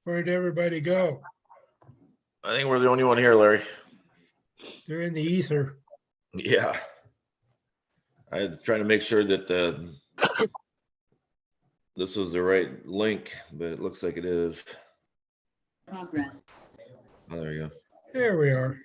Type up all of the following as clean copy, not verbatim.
Where'd everybody go? I think we're the only one here, Larry. They're in the ether. Yeah. I was trying to make sure that this was the right link, but it looks like it is. Progress. Oh, there you go. There we are.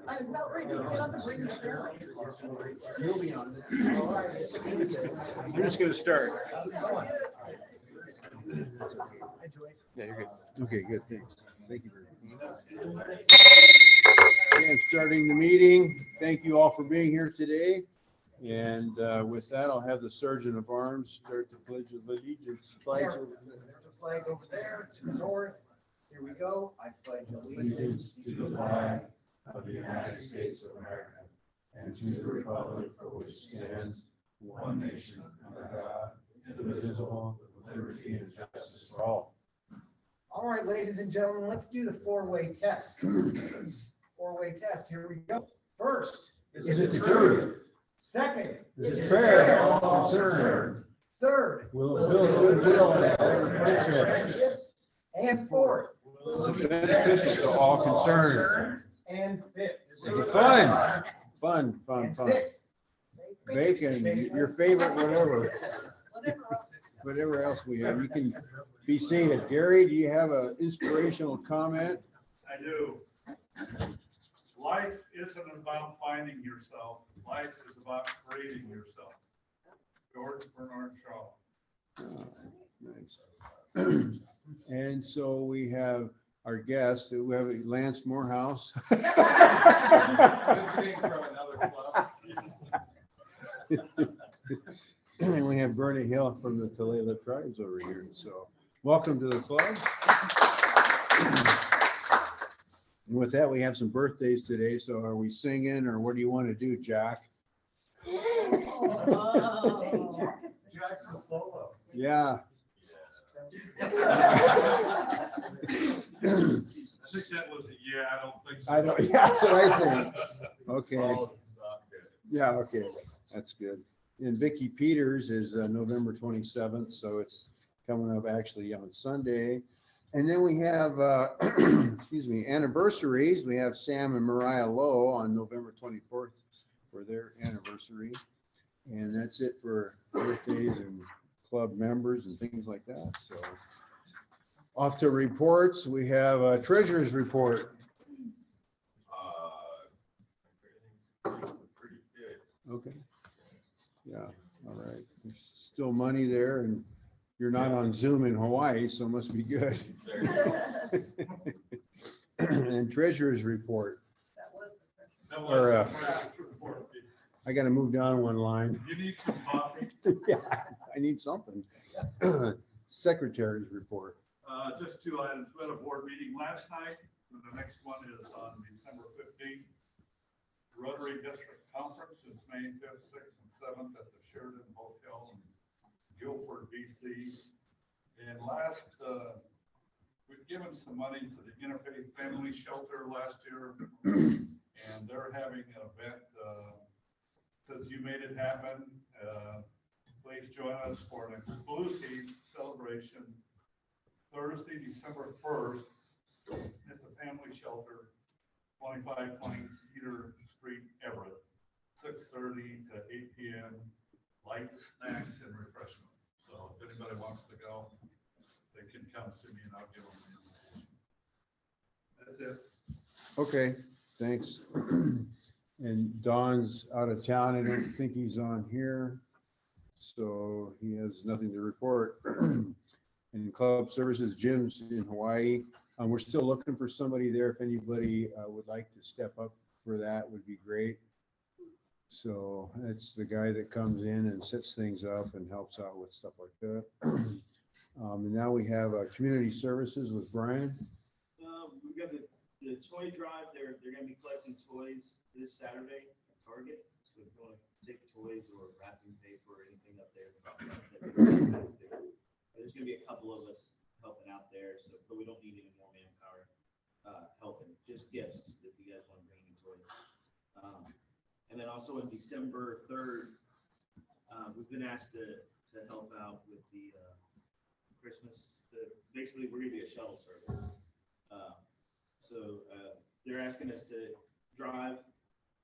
I'm about ready to get on the screen. You'll be on it. I'm just going to start. Yeah, you're good. Okay, good. Thanks. Thank you very much. Okay, I'm starting the meeting. Thank you all for being here today. And with that, I'll have the Sergeant of Arms start the Pledge of Allegiance. Flag over there, to the north. Here we go. I pledge allegiance to the flag of the United States of America and to the republic for which stands one nation under God, indivisible, with liberty and justice for all. All right, ladies and gentlemen, let's do the four-way test. Four-way test. Here we go. First, Is it the truth? second, Is it fair to all concerned? third, Will it build goodwill and friendship? friendships, and fourth, Will it be beneficial to all concerned? and fifth, It'll be fun. Fun. and sixth. Bacon, your favorite, whatever else we have. You can be seated. Gary, do you have an inspirational comment? I do. Life isn't about finding yourself. Life is about creating yourself. George Bernard Shaw. Oh, nice. And so we have our guest. We have Lance Morehouse. Visiting from another club. And we have Bernie Hill from the Tulalip Tribes over here. So welcome to the club. And with that, we have some birthdays today. So are we singing or what do you want to do, Jack? Jack's a solo. Yeah. I think that was a yeah, I don't think so. I don't, yeah, that's what I think. Okay. Yeah, okay. That's good. And Vicky Peters is November 27th. So it's coming up actually on Sunday. And then we have, excuse me, anniversaries. We have Sam and Mariah Lowe on November 24th for their anniversary. And that's it for birthdays and club members and things like that. So off to reports. We have a treasurer's report. Pretty good. Okay. Yeah, all right. There's still money there and you're not on Zoom in Hawaii, so it must be good. And treasurer's report. That was Or, the treasurer's report. I got to move down one line. You need some coffee? Yeah, I need something. secretary's report. Just two items. We had a board meeting last night, and the next one is on December 15th. Rotary District Conference is May 5th, 6th, and 7th at the Sheridan Hotel in Guilford, BC. And last, we've given some money to the Interfaith Family Shelter last year, and they're having an event, says you made it happen. Please join us for an exclusive celebration Thursday, December 1st at the Family Shelter, 2520 Cedar Street, Everett, 6:30 to 8 p.m. Light snacks and refreshments. So if anybody wants to go, they can come to me and I'll give them the invitation. That's it. Okay, thanks. And Don's out of town. I don't think he's on here. So he has nothing to report. And club services, Jim's in Hawaii. We're still looking for somebody there. If anybody would like to step up for that, would be great. So that's the guy that comes in and sets things up and helps out with stuff like that. And now we have community services with Brian. We've got the toy drive. They're going to be collecting toys this Saturday at Target. So if you want to take toys or wrapping paper or anything up there, there's going to be a couple of us helping out there. So, but we don't need any more manpower helping. Just gifts if you guys want to bring any toys. And then also on December 3rd, we've been asked to help out with the Christmas. Basically, we're going to be a shuttle service. So they're asking us to drive.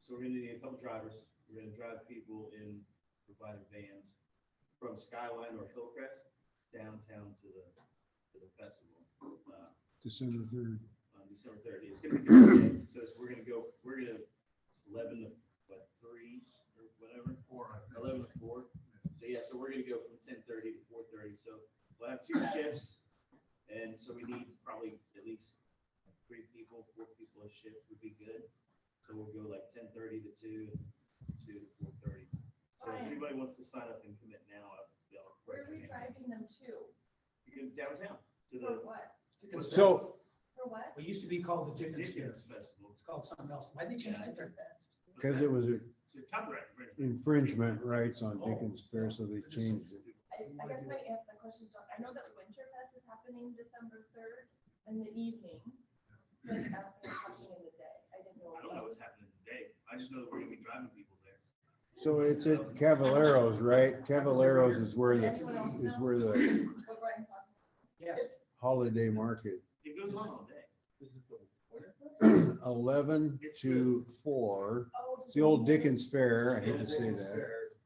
So we're going to need a couple drivers. We're going to drive people in provided vans from Skyline or Hillcrest downtown to the festival. December 3rd. On December 30th. It's going to be good. So we're going to it's 11 to 3 or whatever. 11 to 4. So yeah, so we're going to go from 10:30 to 4:30. So we'll have 2 shifts. And so we need probably at least 4 people a shift would be good. So we'll go like 10:30 to 2 to 4:30. So if anybody wants to sign up and commit now, Where are we driving them to? You can downtown to For the what? So For what? What used to be called the Dickens Fair. Dickens Festival. It's called something else. Why did they change it to Fest? because it was It's a copyright infringement. infringement rights on Dickens Fair, so they changed it. I guess my question's, I know that Winterfest is happening December 3rd in the evening. So I'm asking what's happening in the day. I didn't know. I don't know what's happening today. I just know that we're gonna be driving people there. So it's at Cavaleros, right? Cavaleros is where Does anyone else know? the What Brian's talking Yes. holiday market. It goes on all day. This is the winter. 11 to 4. Oh, It's the old Dickens Fair. I hate to say that.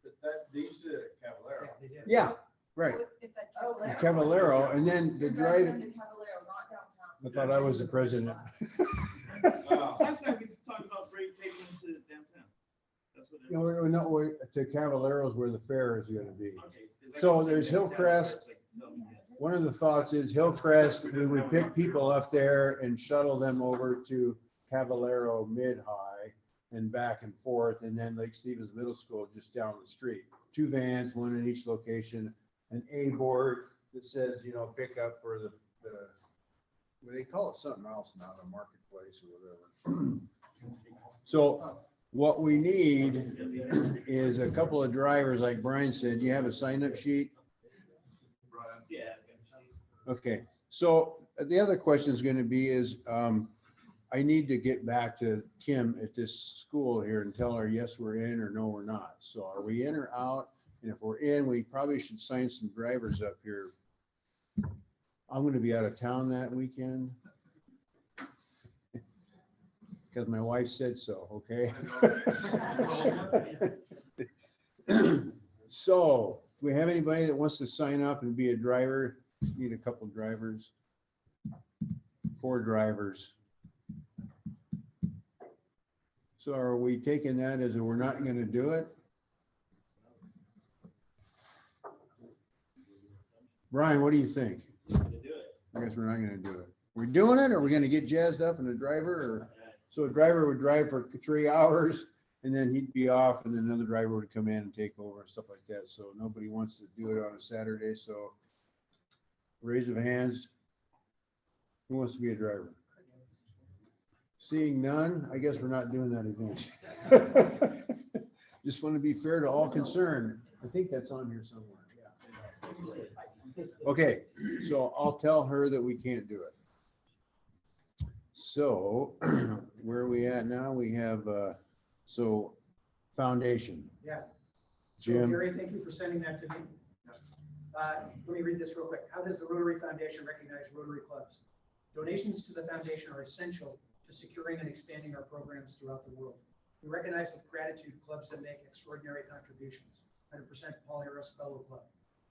But that, they used to do it at Cavalera. They did. Yeah, right. It's at Cavallero. Cavallero, and then the You're driving drive. them to Cavallero, not downtown. I thought I was the president. Last time we talked about freight taking to downtown. That's what. No, to Cavallero's where the fair is going to be. Okay. Is that So gonna there's take downtown, Hillcrest. or it's like, no, yes. One of the thoughts is Hillcrest, we would pick people up there and shuttle them over to Cavallero Mid-High and back and forth, and then Lake Stevens Middle School just down the street. 2 vans, 1 in each location, an A board that says, pick up for the well, they call it something else now, the marketplace or whatever. So what we need is a couple of drivers, like Brian said. You have a sign-up sheet? Brian? Yeah. Okay, so the other question is going to be is, I need to get back to Kim at this school here and tell her, yes, we're in, or no, we're not. So are we in or out? And if we're in, we probably should sign some drivers up here. I'm going to be out of town that weekend because my wife said so, okay? So, do we have anybody that wants to sign up and be a driver? Need a couple drivers. 4 drivers. So are we taking that as we're not going to do it? Brian, what do you think? To do it. I guess we're not going to do it. We're doing it, or we're going to get jazzed up in a driver, or so a driver would drive for 3 hours and then he'd be off, and then another driver would come in and take over and stuff like that. So nobody wants to do it on a Saturday. So Raise of hands. Who wants to be a driver? Seeing none, I guess we're not doing that event. Just want to be fair to all concerned. I think that's on here somewhere. Yeah. Okay, so I'll tell her that we can't do it. So where are we at now? We have, so foundation. Yeah. So Jim? Gary, thank you for sending that to me. Let me read this real quick. How does the Rotary Foundation recognize Rotary clubs? Donations to the foundation are essential to securing and expanding our programs throughout the world. We recognize with gratitude clubs that make extraordinary contributions. 100% Paul Harris Fellow Club.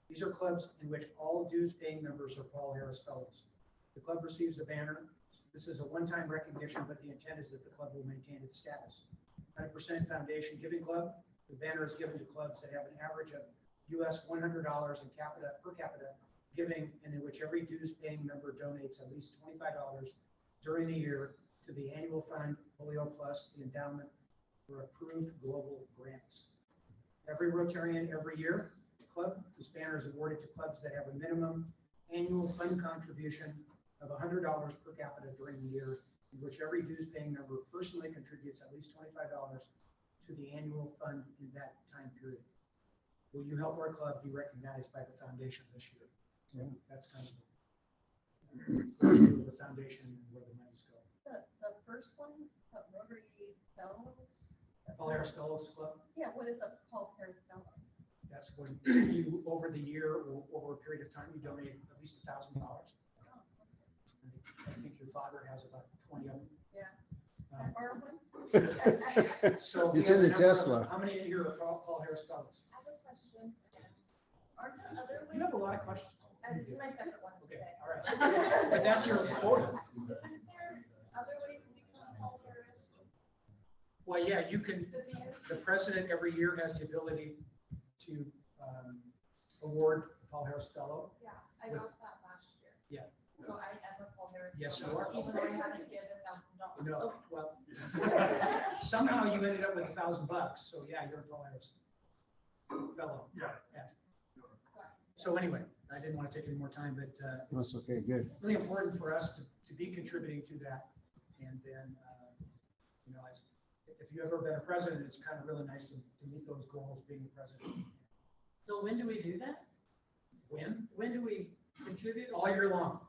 These are clubs in which all dues-paying members are Paul Harris Fellows. The club receives a banner. This is a one-time recognition, but the intent is that the club will maintain its status. 100% Foundation Giving Club. The banner is given to clubs that have an average of US $100 in per capita giving, and in which every dues-paying member donates at least $25 during the year to the annual fund, Polio Plus, the endowment for approved global grants. Every Rotarian every year club, this banner is awarded to clubs that have a minimum annual fund contribution of $100 per capita during the year, in which every dues-paying member personally contributes at least $25 to the annual fund in that time period. Will you help our club be recognized by the foundation this year? So that's kind of the foundation and where the monies go. The first one, Rotary Fellows? Paul Harris Fellows Club, Yeah, what is a Paul Harris Fellow? that's when you, over the year, or over a period of time, you donate at least $1,000. I think your father has about 20 of them. Yeah. Um, Or one? So we It's have in a the number of- Tesla. How many of you are Paul Harris Fellows? I have a question. Aren't there other You have a ways? lot of questions. This is my second one Okay, today. all right. But that's your quota. Isn't there other ways to become Paul Harris? Well, yeah, you can, This year? the president every year has the ability to award the Paul Harris Fellow. Yeah, I got that last year. Yeah. So I am a Paul Harris. Yes, you Fellow, are. Even though I haven't given $1,000. No, well, somehow you ended up with $1,000, so yeah, you're a Paul Harris Fellow. Yeah. So anyway, I didn't want to take any more time, but That's okay, good. really important for us to be contributing to that. And then, you know, if you ever been a president, it's kind of really nice to meet those goals being the president. So when do we do that? When? When do we contribute? All year long.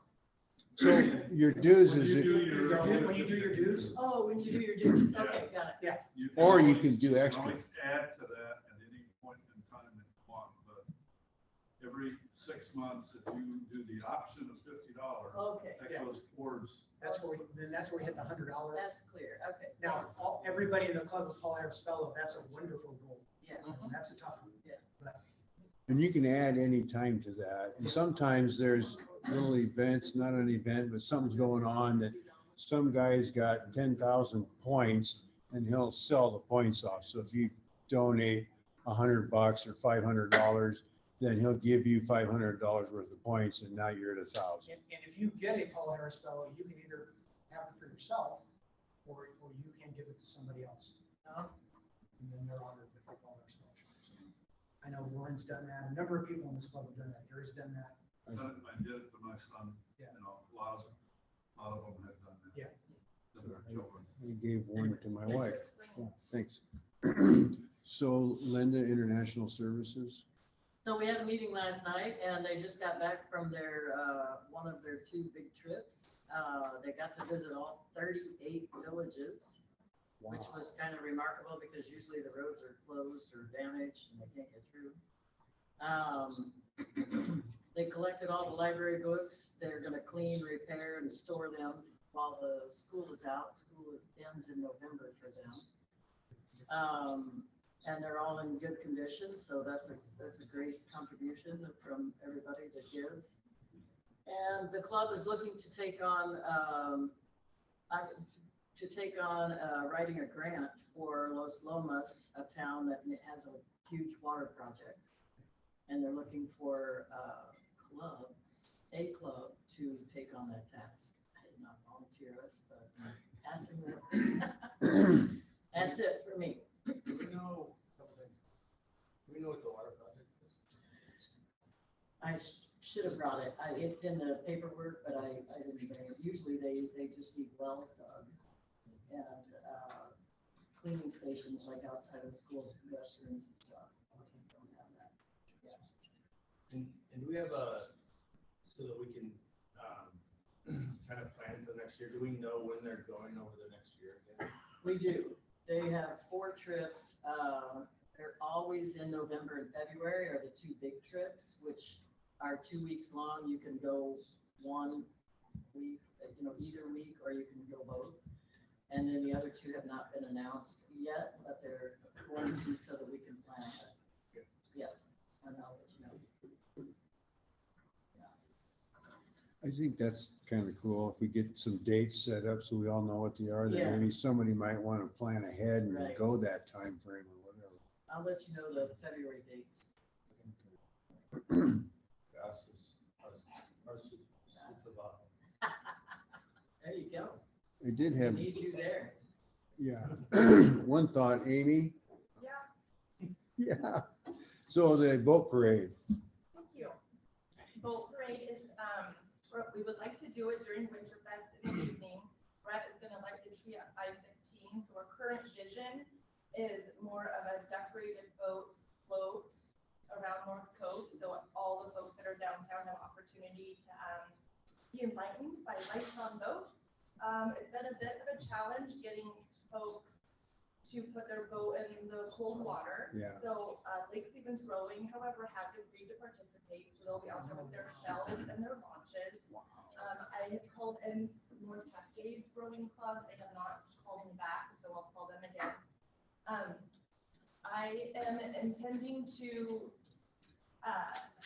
So your dues When is, you do it- your- When you do your dues, Oh, when you do your dues, okay, got it. or you always- can do extra. always add to that at any point in time that you want, but every 6 months, if you do the option of $50, Okay, that Yeah. goes towards. that's where we hit the $100. that's clear, okay. Now, thanks. everybody in the club is Paul Harris Fellow. That's a wonderful goal. Yeah. That's a tough one. Yeah. But And you can add any time to that. And sometimes there's little events, not an event, but something's going on that some guy's got 10,000 points and he'll sell the points off. So if you donate $100 or $500, then he'll give you $500 worth of points and now you're at 1,000. And if you get a Paul Harris Fellow, you can either have it for yourself or you can give it to somebody else. Oh. And then they're honored with the Paul Harris Fellowship. I know Warren's done that. A number of people in this club have done that. Gary's done that. I did it to my son, Yeah. you know, a lot of them have done that. Yeah. To their children. I gave one to my Thanks for wife. explaining. Yeah, thanks. So Linda, International Services, So we had a meeting last night and they just got back from their, one of their 2 big trips. They got to visit all 38 villages, which was kind of remarkable because usually the roads are closed or damaged and they can't get through. They collected all the library books. They're gonna clean, repair, and store them while the school is out. Ends in November for them. And they're all in good condition, so that's a great contribution from everybody that gives. And the club is looking to take on, writing a grant for Los Lomas, a town that has a huge water project. And they're looking for a club to take on that task. I did not volunteer us, but I'm passing that. That's it for me. Do we know what the water project is? I should have brought it. It's in the paperwork, but I didn't bring it. Usually they just need wells dug and, cleaning stations like outside of the schools, restrooms and stuff. Don't have that. Yeah. And do we have so that we can, kind of plan for the next year, do we know when they're going over the next year again? We do. They have 4 trips. They're always in November and February are the 2 big trips, which are 2 weeks long. You can go 1 week, either week, or you can go both. And then the other 2 have not been announced yet, but they're going to so that we can plan ahead. Yeah, and I'll let you know. I think that's kind of cool if we get some dates set up so we all know what they are. Yeah. Then maybe somebody might want to plan ahead and Right. go that time frame or whatever. I'll let you know the February dates. There you go. I did We have, need you there. yeah, one thought, Amy. Yeah, Yeah. So the boat parade, thank you. Boat parade is, we would like to do it during Winterfest in the evening. Brett is gonna light the tree at 5:15, so our current vision is more of a decorated boat float around North Coast, so all the folks that are downtown have opportunity to, be enlightened by lights on boats. It's been a bit of a challenge getting folks to put their boat in the cold water. Yeah. So, Lake Stevens Rowing, however, has agreed to participate, so they'll be out there with their shells and their launches. I have called in North Cascades Rowing Club, they have not called me back, so I'll call them again. I am intending to,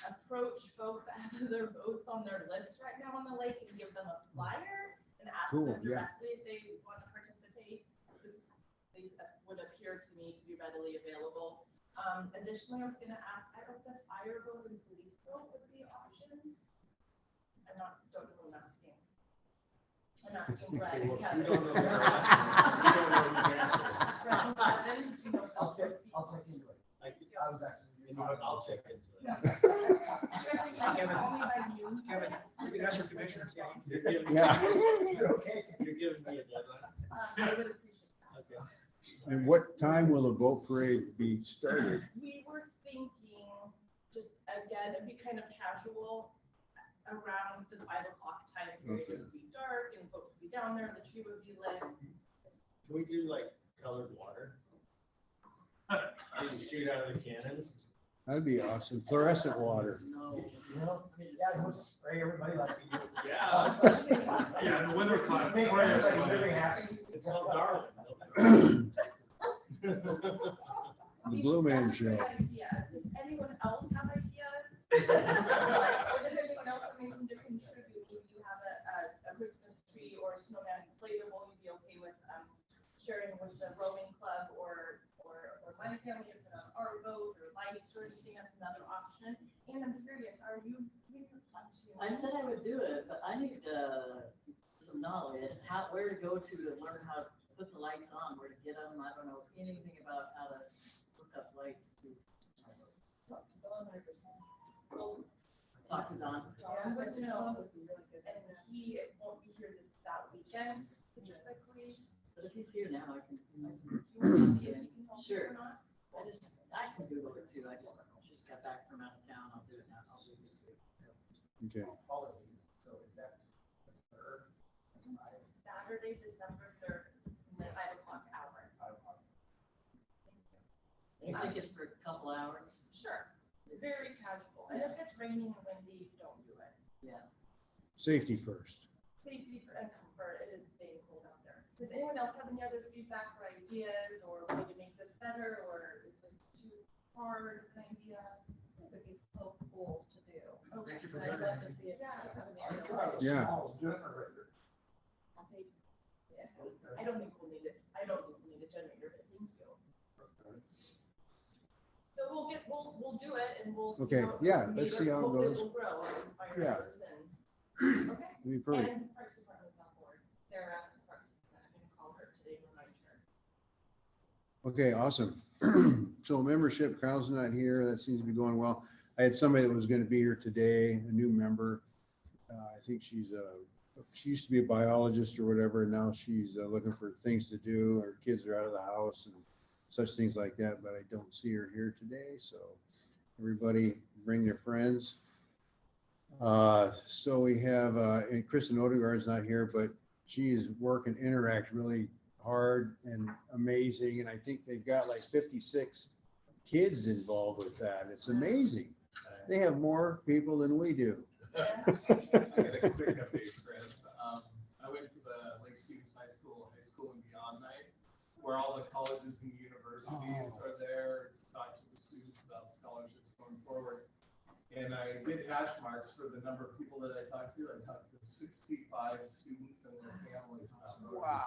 approach folks that have their boats on their lifts right now on the lake and give them a flyer and ask Cool, them yeah. directly if they want to participate, since these would appear to me to be readily available. Additionally, I was gonna ask, I don't know if fire boat and police boat would be options. Don't know what I'm asking. I'm asking Brett and Kevin. We don't know the answer. We don't know the answer. Brett and Kevin, do you know if I'll those would be check into it. I was actually. You know what, I'll check into it. Can you call me by noon? Kevin, you can ask your commissioners, yeah. You're giving, Yeah. Okay. you're giving me a deadline. I would appreciate that. Okay. And what time will the boat parade be started? We were thinking, just again, it'd be kind of casual around the 5 o'clock time period. It would be dark and folks would be down there, the tree would be lit. Can we do like colored water? Maybe shoot out of the cannons? That'd be awesome. Fluorescent water. No. Yeah, we'll just spray everybody like we do. Yeah. Yeah, in the winter time. Make everybody really happy. It's called Darwin. The Blue Man Show. Idea. Does anyone else have ideas? Like, what does anyone else have anything to contribute? If you have a Christmas tree or a snowman inflatable, you'd be okay with, sharing with the rowing club or my family to put on our boat or lights or anything, that's another option. And I'm curious, are you I said I would do it, but I need some knowledge, where to go to learn how to put the lights on, where to get them. I don't know anything about how to hook up lights to. Well, Talk to Don. John would know, and he won't be here that weekend specifically. But if he's here now, I can. Do you want to see if he can help you Sure. or not? I can Google it too. I just got back from out of town. I'll do it now. I'll do it this week. Okay. Holidays, so is that the third? Saturday, December 3rd, the 5 o'clock hour. You think it's for a couple hours? Sure, very casual. And if it's raining and windy, don't do it. Yeah. Safety first. Safety and comfort, it is staying cold out there. Does anyone else have any other feedback or ideas or way to make this better, or is this too hard of an idea? It would be so cool to do. Okay, Thank you for I'd doing love that. to see it. Yeah. Yeah. I'll take, yeah, I don't think we'll need it. I don't think we'll need a generator, but thank you. So we'll do it and we'll. see Okay, how it yeah, goes. let's Maybe see how it hopefully goes. We'll grow and inspire Yeah. others and, okay. It'd be perfect. And Parks Department's on board. Sarah, at the Parks Department, I'm gonna call her today and remind her. Okay, awesome. So membership, Kyle's not here. That seems to be going well. I had somebody that was gonna be here today, a new member. I think she used to be a biologist or whatever, and now she's looking for things to do. Her kids are out of the house and such things like that, but I don't see her here today, so everybody bring their friends. So we have, and Kristen Odegaard's not here, but she is working Interact really hard and amazing, and I think they've got like 56 kids involved with that. It's amazing. They have more people than we do. I got a quick update, Chris. I went to the Lake Stevens High School and Beyond Night, where all the colleges and universities are there to talk to the students about scholarships going forward. And I did hash marks for the number of people that I talked to. I talked to 65 students and their families about Rotary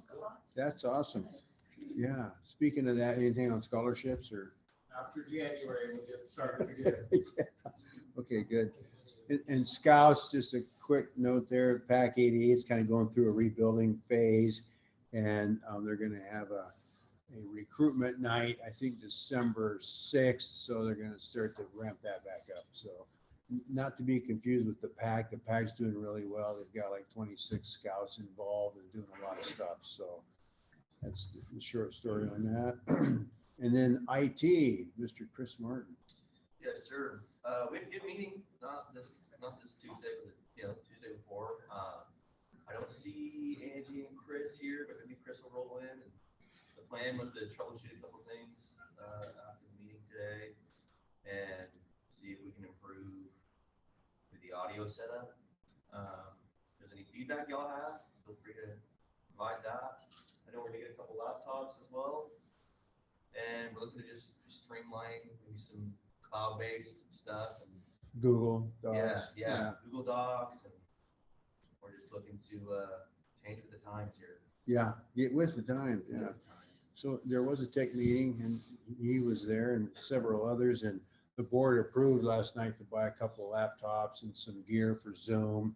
scholarships. That's awesome. Yeah. Speaking of that, anything on scholarships or? After January, we'll get started again. Okay, good. And Scouts, just a quick note there, PAC 88 is kind of going through a rebuilding phase, and they're going to have a recruitment night, I think December 6th, so they're going to start to ramp that back up. So not to be confused with the PAC. The PAC's doing really well. They've got like 26 Scouts involved and doing a lot of stuff. So that's the short story on that. And then IT, Mr. Chris Martin. Yes, sir. We had a good meeting, not this Tuesday, but Tuesday before. I don't see Angie and Chris here, but maybe Chris will roll in. And the plan was to troubleshoot a couple things after the meeting today and see if we can improve with the audio setup. If there's any feedback y'all have, feel free to provide that. I know we're gonna get a couple laptops as well. And we're looking to just streamline maybe some cloud-based stuff and Google Docs. yeah, Google Docs, and we're just looking to change with the times here. Yeah, get with the times, yeah. So there was a tech meeting and he was there and several others, and the board approved last night to buy a couple of laptops and some gear for Zoom,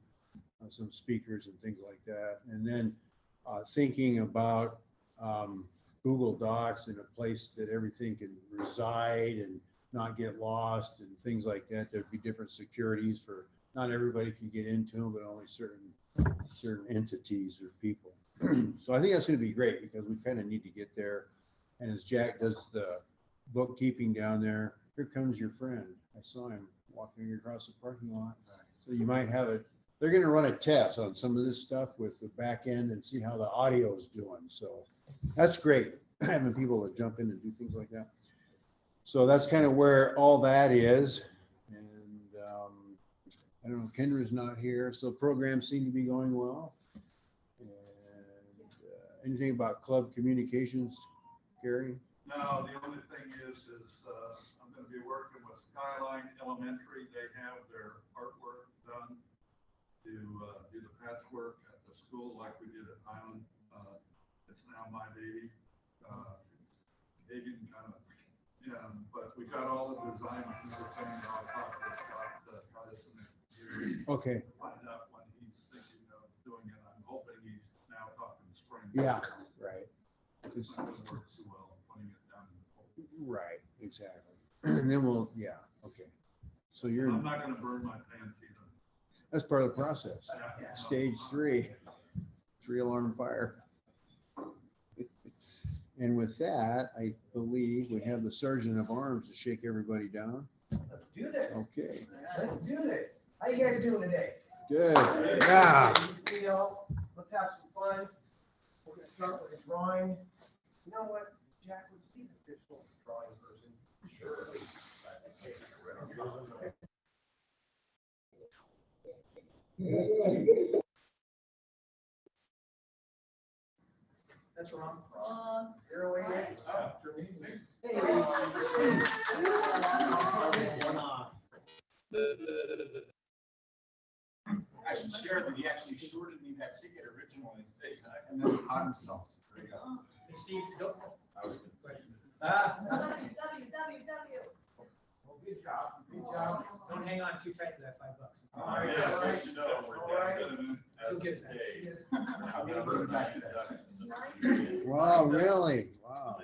some speakers and things like that. And then thinking about Google Docs in a place that everything can reside and not get lost and things like that. There'd be different securities for, not everybody can get into them, but only certain entities or people. So I think that's going to be great because we kind of need to get there. And as Jack does the bookkeeping down there, here comes your friend. I saw him walking across the parking lot. So you might have it. They're going to run a test on some of this stuff with the back end and see how the audio is doing. So that's great, having people to jump in and do things like that. So that's kind of where all that is. And I don't know, Kendra's not here. So programs seem to be going well. And anything about club communications, Gary? No, the only thing is I'm going to be working with Skyline Elementary. They have their artwork done to do the patchwork at the school like we did at Highland. It's now my baby. Hagen kind of, yeah, but we got all the designs and everything. I'll talk to Scott, try this in here. Okay. Find out when he's thinking of doing it. I'm hoping he's now talking spring. Yeah, right. It's not going to work too well putting it down in the cold. Right, exactly. And then we'll, yeah, okay. So you're, I'm not going to burn my pants either. that's part of the process. Yeah. Stage 3, 3-alarm fire. And with that, I believe we have the Sergeant of Arms to shake everybody down. Let's do this. Okay, Let's do this. How you guys doing today? good. Yeah. See y'all. Let's have some fun. We're gonna start with a drawing. You know what, Jack, would you be the official drawing person? Sure. That's wrong. Wrong. 08. After me. Hey, I should share that he actually shorted me that ticket originally, and then he caught himself. Steve, don't. www. Well, good job. Good job. Don't hang on too tight to that $5. All right, Yeah, all right. you know, we're All right. getting She'll get it back. I'll get it back to that. Wow, really? Wow.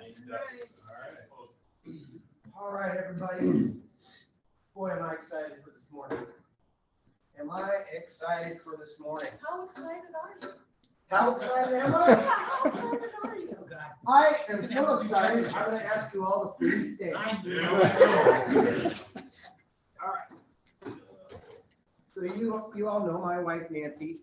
All right, everybody. am I excited for this morning? Am I excited for this morning? How excited are you? How excited am I? Yeah, how excited are you? Oh, God. I am so excited. I'm gonna ask you all to please stand. All right. So you all know my wife Nancy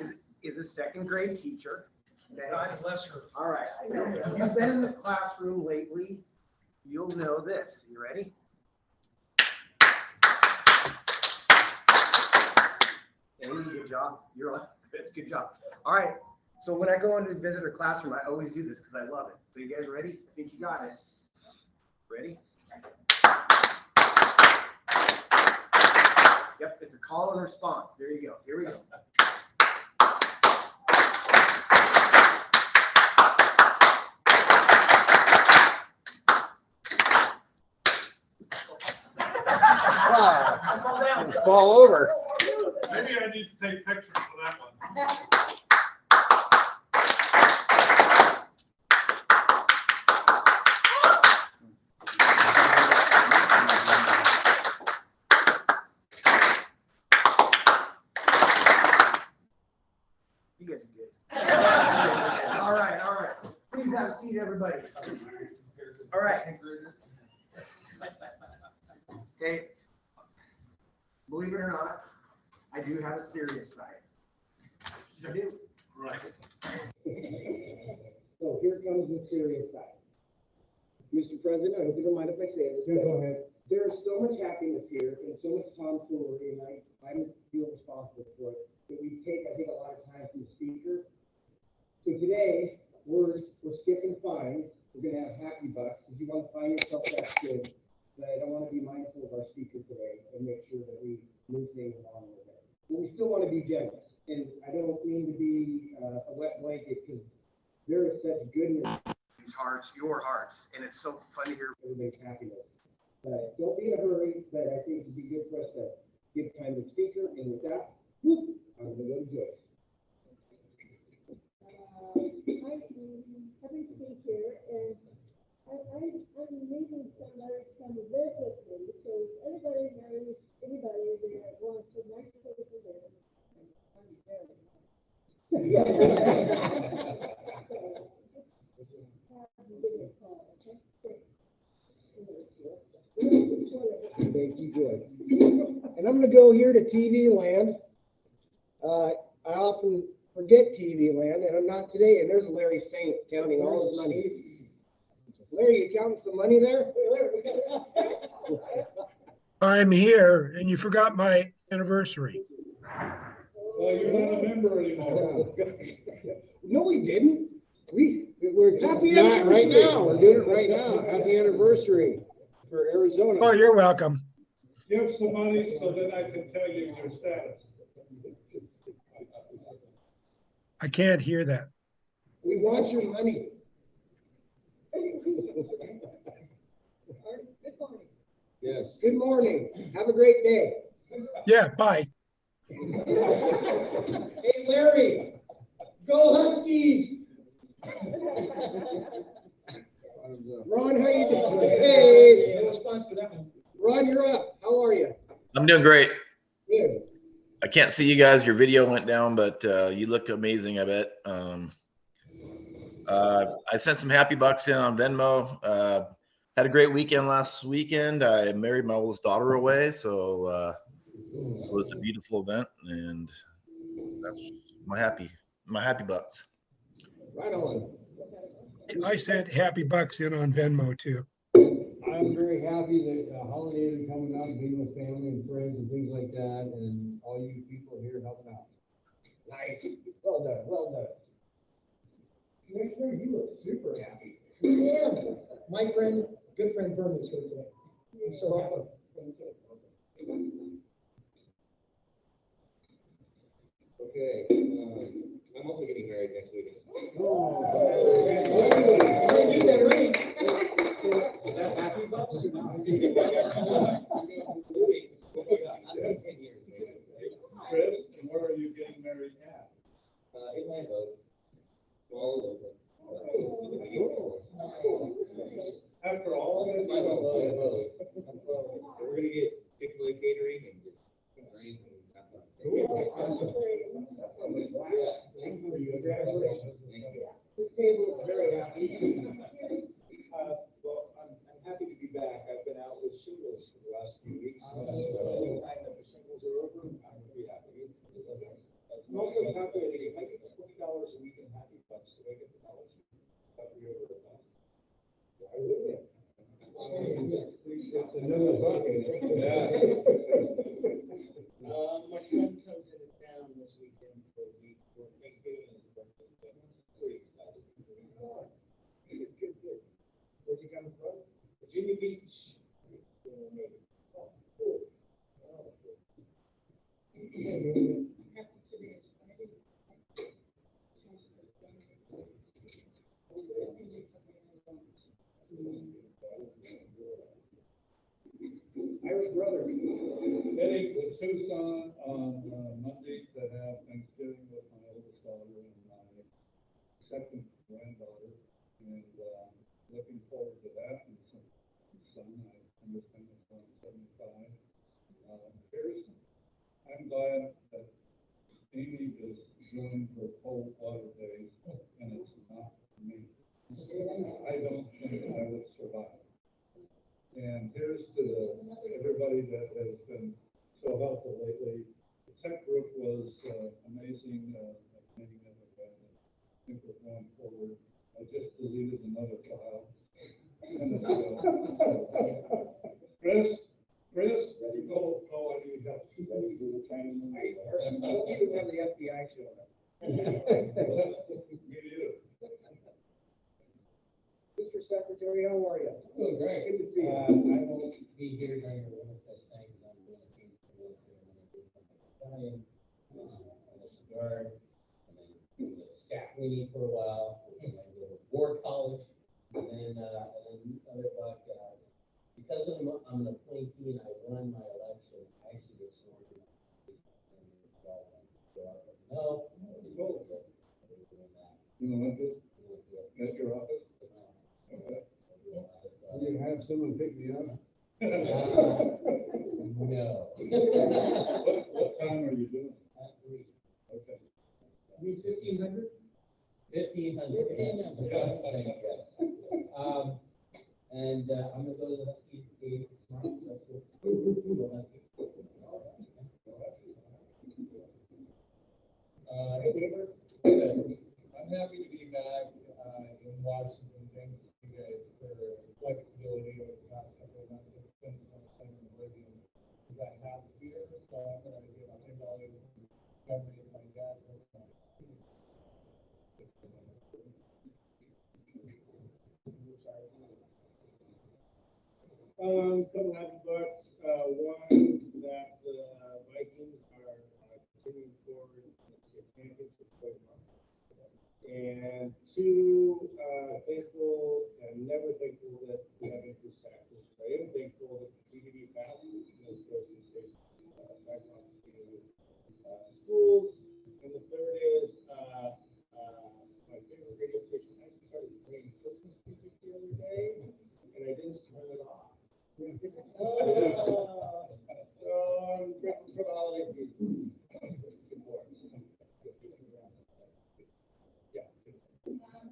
Yes. is a second grade teacher. Okay? God bless her. All right. If you've been in the classroom lately, you'll know this. You ready? Amy, good job. You're on. Good job. All right. So when I go into visit her classroom, I always do this because I love it. So you guys ready? I think you got it. Ready? Yep, it's a call and response. There you go. Here we go. Wow. Fall over. Maybe I need to take pictures for that one. You guys are good. All right, all right. Please have a seat, everybody. All right. Okay. Believe it or not, I do have a serious side. I do. Right. So here comes the serious side. Mr. President, I hope you don't mind if I say this. Yeah, go ahead. There's so much happiness here and so much tomfoolery, and I feel responsible for it, that we take, I think, a lot of time from the speaker. So today, we're skipping fines. We're gonna have happy bucks. If you want to find yourself, that's good. But I don't want to be mindful of our speaker today and make sure that we move things along with it. But we still want to be generous. And I don't mean to be a wet blanket, because there is such goodness These hearts, your hearts, and it's so fun to hear. everybody's happiness. But don't be in a hurry, but I think it'd be good for us to give time to the speaker, and with that, whoop, I'm gonna go to Joyce. Happy to be here, and I'm meeting somebody from the live with me, so if anybody knows anybody that wants a nice place to live, I'm very Thank you, Joyce. And I'm gonna go here to TV land. I often forget TV land, and I'm not today, and there's Larry Saint counting all his money. Larry, you counting some money there? I'm here and you forgot my anniversary. Well, you're not a member anymore. No, we didn't. We're happy anniversary. Right now, we're doing it right now. Happy anniversary for Arizona. Oh, you're welcome. Give some money so that I can tell you your status. I can't hear that. We want your money. Yes. Good morning. Have a great day. Yeah, bye. Hey, Larry, go Huskies. Ron, how you doing? Hey. No response for that one. Ron, you're up. How are you? I'm doing great. Good. I can't see you guys. Your video went down, but you look amazing, I bet. I sent some happy bucks in on Venmo. Had a great weekend last weekend. I married my oldest daughter away, so it was a beautiful event, and that's my happy bucks. Right on. I sent happy bucks in on Venmo too. I'm very happy that holidays are coming up, being with family and friends and things like that, and all you people here helping out. Nice. Well done. Well done. Commissioner, you look super happy. Yeah. My friend, good friend Bernie's here today. I'm so happy. Thank you. Okay. I'm also getting married next week. Oh. Is that happy bucks? Chris, where are you getting married at? In my boat. All over. After all of this, We're gonna get particularly catering and just drinks and that kind of thing. Congratulations. This table is very happy. Well, I'm happy to be back. I've been out with shingles for the last few weeks. So Time that the shingles are over, I'm gonna be happy. I'm also calculating, if I get $20 a week in Happy Bucks, do I get the knowledge? That we over the last. I will. It's another bucket. Yeah. My son comes into town this weekend for a week for Thanksgiving and his birthday. Pretty excited. Good. Where's he coming from? Virginia Beach. Oh, cool. Irish brother. Heading to Tucson on Monday to have Thanksgiving with my oldest daughter and my second granddaughter, and looking forward to that. And some son, I understand is around 75. I'm glad that Amy is doing her cold water days, and it's not me. I don't think I would survive. And here's to everybody that has been so helpful lately. The tech group was amazing at making it event. I think we're going forward. I just deleted another file. Chris, go, I need help. Ready to do the training? I hope you have the FBI showing up. Me too. Mr. Secretary, how are you? Oh, great. Good to see you. I won't be here during the winter fest thing, because I'm doing a team for the battalion, the guard, and then the staff meeting for a while, and then go to war college, and then other buck, because I'm an appointee and I won my election, I actually get sworn in. So I was like, no, I'm doing that. You want this? That's your office? Okay. You can have someone pick me up. No. What time are you doing? At 3. Okay. You 1,500? 1,500. And I'm gonna go to the Husky game tomorrow. Hey, neighbor. I'm happy to be back in Washington. Thanks to you guys for flexibility over the past couple of months. It's been some Oregon. We got half here, so I'm gonna get $100 memory of my dad. Couple happy bucks. One, that the Vikings are continuing forward in the championship program. And two, thankful and never thankful that we have increased taxes. I am thankful that the CBD passed those grocery stations, schools. And the third is, my favorite radio station actually started playing Christmas music the other day, and I didn't turn it off. So I'm grateful for the holiday season. Good boy. Yeah.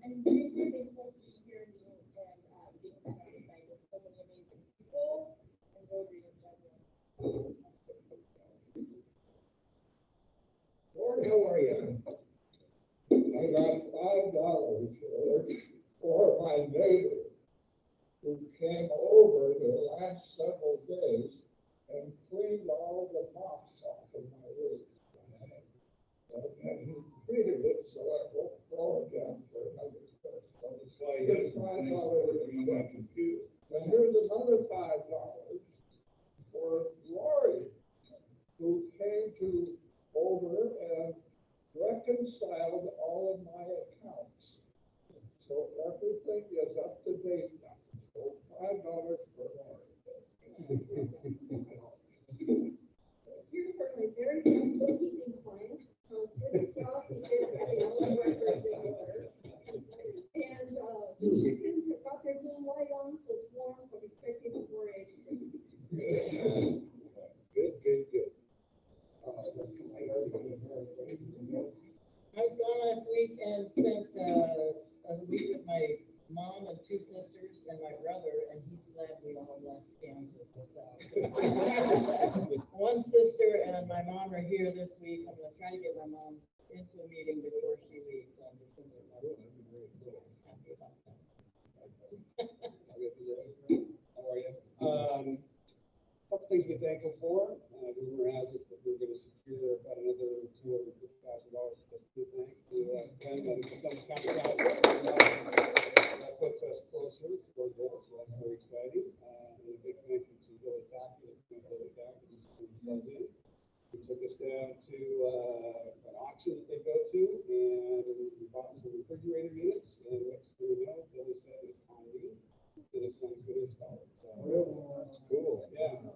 And we've been lucky here in the and being surrounded by so many amazing people and Rotary in general. Lord, how are you? I got $5 for my neighbor who came over the last several days and cleaned all the moss off of my roof. And he treated it so I won't fall again for another person. That's why you have some things on my computer. And here's another $5 for Lori, who came over and reconciled all of my accounts. So everything is up to date now. So $5 for Lori. Here's for my very first bookkeeping client, this job, he did all of my birthday order. And, the chickens have got their little light on, so it's warm, so I'm expecting a 4-H. week and spent a week with my mom and two sisters and my brother, and he's glad we all left Kansas without. One sister and my mom are here this week. I'm gonna try to get my mom into a meeting before she leaves on December 11th. Happy about that. How are you? Couple things to be thankful for. Rumor has it that we're gonna secure about another $250,000 plus two things to Ken and some county council. That puts us closer to our goal, so that's very exciting. And a big thank you to Billy Tackett, Billy Tackett, who's in. He took us down to an auction that they go to, and we bought some refrigerator units. And next thing we know, Billy said it's on me, and his son's gonna install it. So that's cool. Yeah.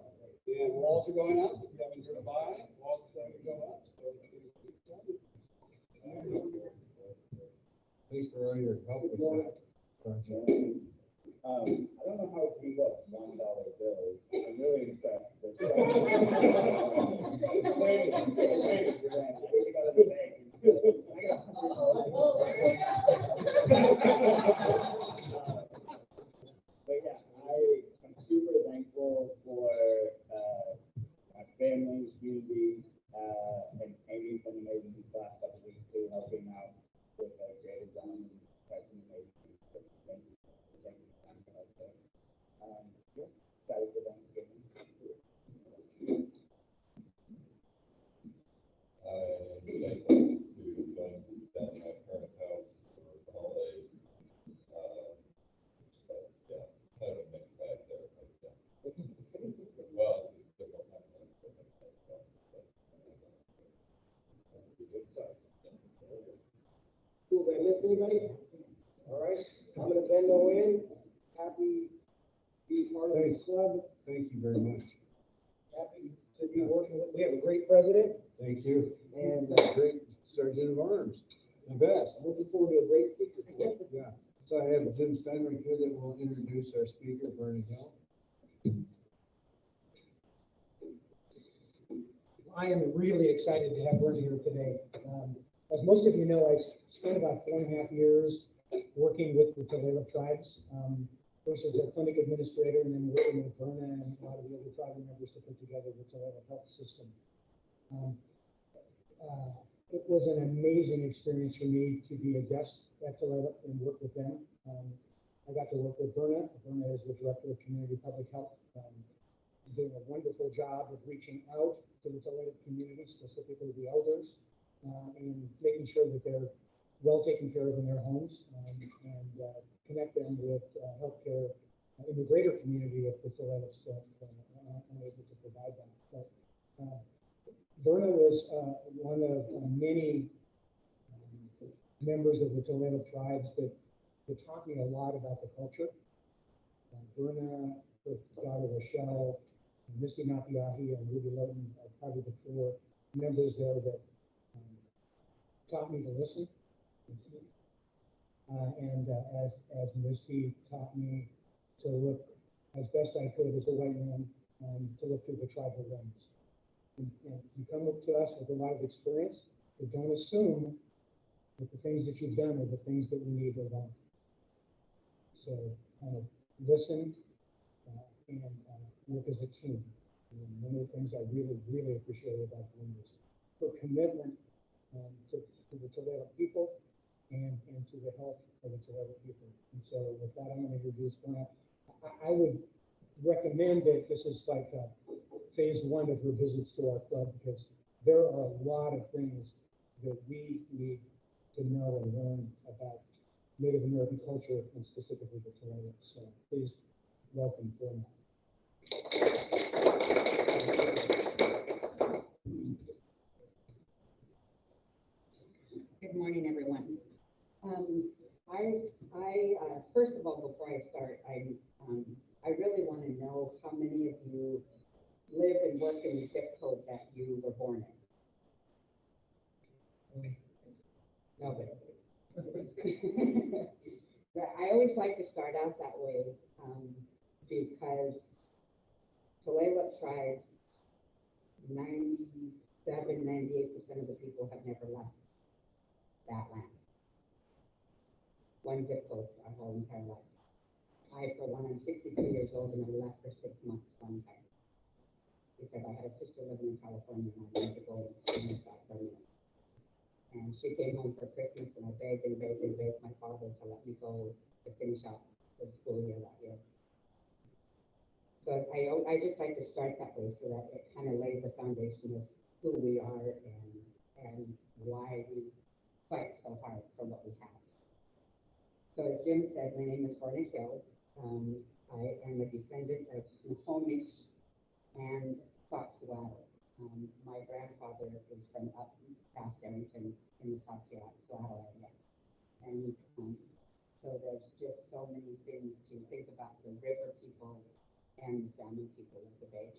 And walls are going up. If you haven't heard about it, walls are starting to go up. So it's exciting. Thanks for all your help with that project. I don't know how it came up $1 bills. I'm really impressed. But yeah, I'm super thankful for my family, community, and Amy from Amazing these last couple of weeks too, helping out with greater design and pricing amazing. Thank you. Thank you. Yeah, excited for Thanksgiving. Cool, did I miss anybody? All right, I'm gonna bend no in. Happy to be part of this club. Thank you very much. Happy to be working with, we have a great president Thank you. and Great Sergeant of Arms, the best. I'm looking forward to a great speaker. Yeah. So I have Jim Steinway here that will introduce our speaker, Bernie Hill. I am really excited to have Bernie here today. As most of you know, I spent about 4.5 years working with the Tulalip tribes, first as a clinic administrator and then working with Berna and a lot of the other tribal members to put together the Tulalip health system. It was an amazing experience for me to be a guest at Tulalip and work with them. I got to work with Berna. Berna is the Director of Community Public Health, doing a wonderful job of reaching out to the Tulalip community, specifically the elders, and making sure that they're well taken care of in their homes, and connect them with healthcare in the greater community if the Tulalips aren't able to provide them. But Berna was one of many members of the Tulalip tribes that taught me a lot about the culture. Berna, her daughter Rochelle, Misty Napiahi, and Ruby Loden are probably the 4 members there that taught me to listen. And as Misty taught me to look as best I could as a white man, to look through the tribal lens. And you come up to us with a lot of experience, but don't assume that the things that you've done are the things that we need to learn. So kind of listen and work as a team. And one of the things I really, really appreciate about them is her commitment to the Tulalip people and to the health of the Tulalip people. And so with that, I'm going to introduce Berna. I would recommend that this is like phase 1 of her visits to our club, because there are a lot of things that we need to know and learn about Native American culture and specifically the Tulalip. So please welcome Berna. Good morning, everyone. First of all, before I start, I really want to know how many of you live and work in the zip code that you were born in. Nobody. But I always like to start out that way because Tulalip tribes, 97, 98% of the people have never left that land. one zip code our whole entire life. I, for one, I'm 62 years old and I left for 6 months one time because I had a sister living in California and I wanted to go and move back permanently. And she came home for Christmas and I begged and begged and begged my father to let me go to finish up the school year that year. So I just like to start that way so that it kind of lays the foundation of who we are and why we fight so hard for what we have. So as Jim said, my name is Hornick Hill. I am a descendant of Snohomish and Soxhawtla. My grandfather is from up past Arrington in the Soxhawtla area. And so there's just so many things to think about the river people and the salmon people of the bay.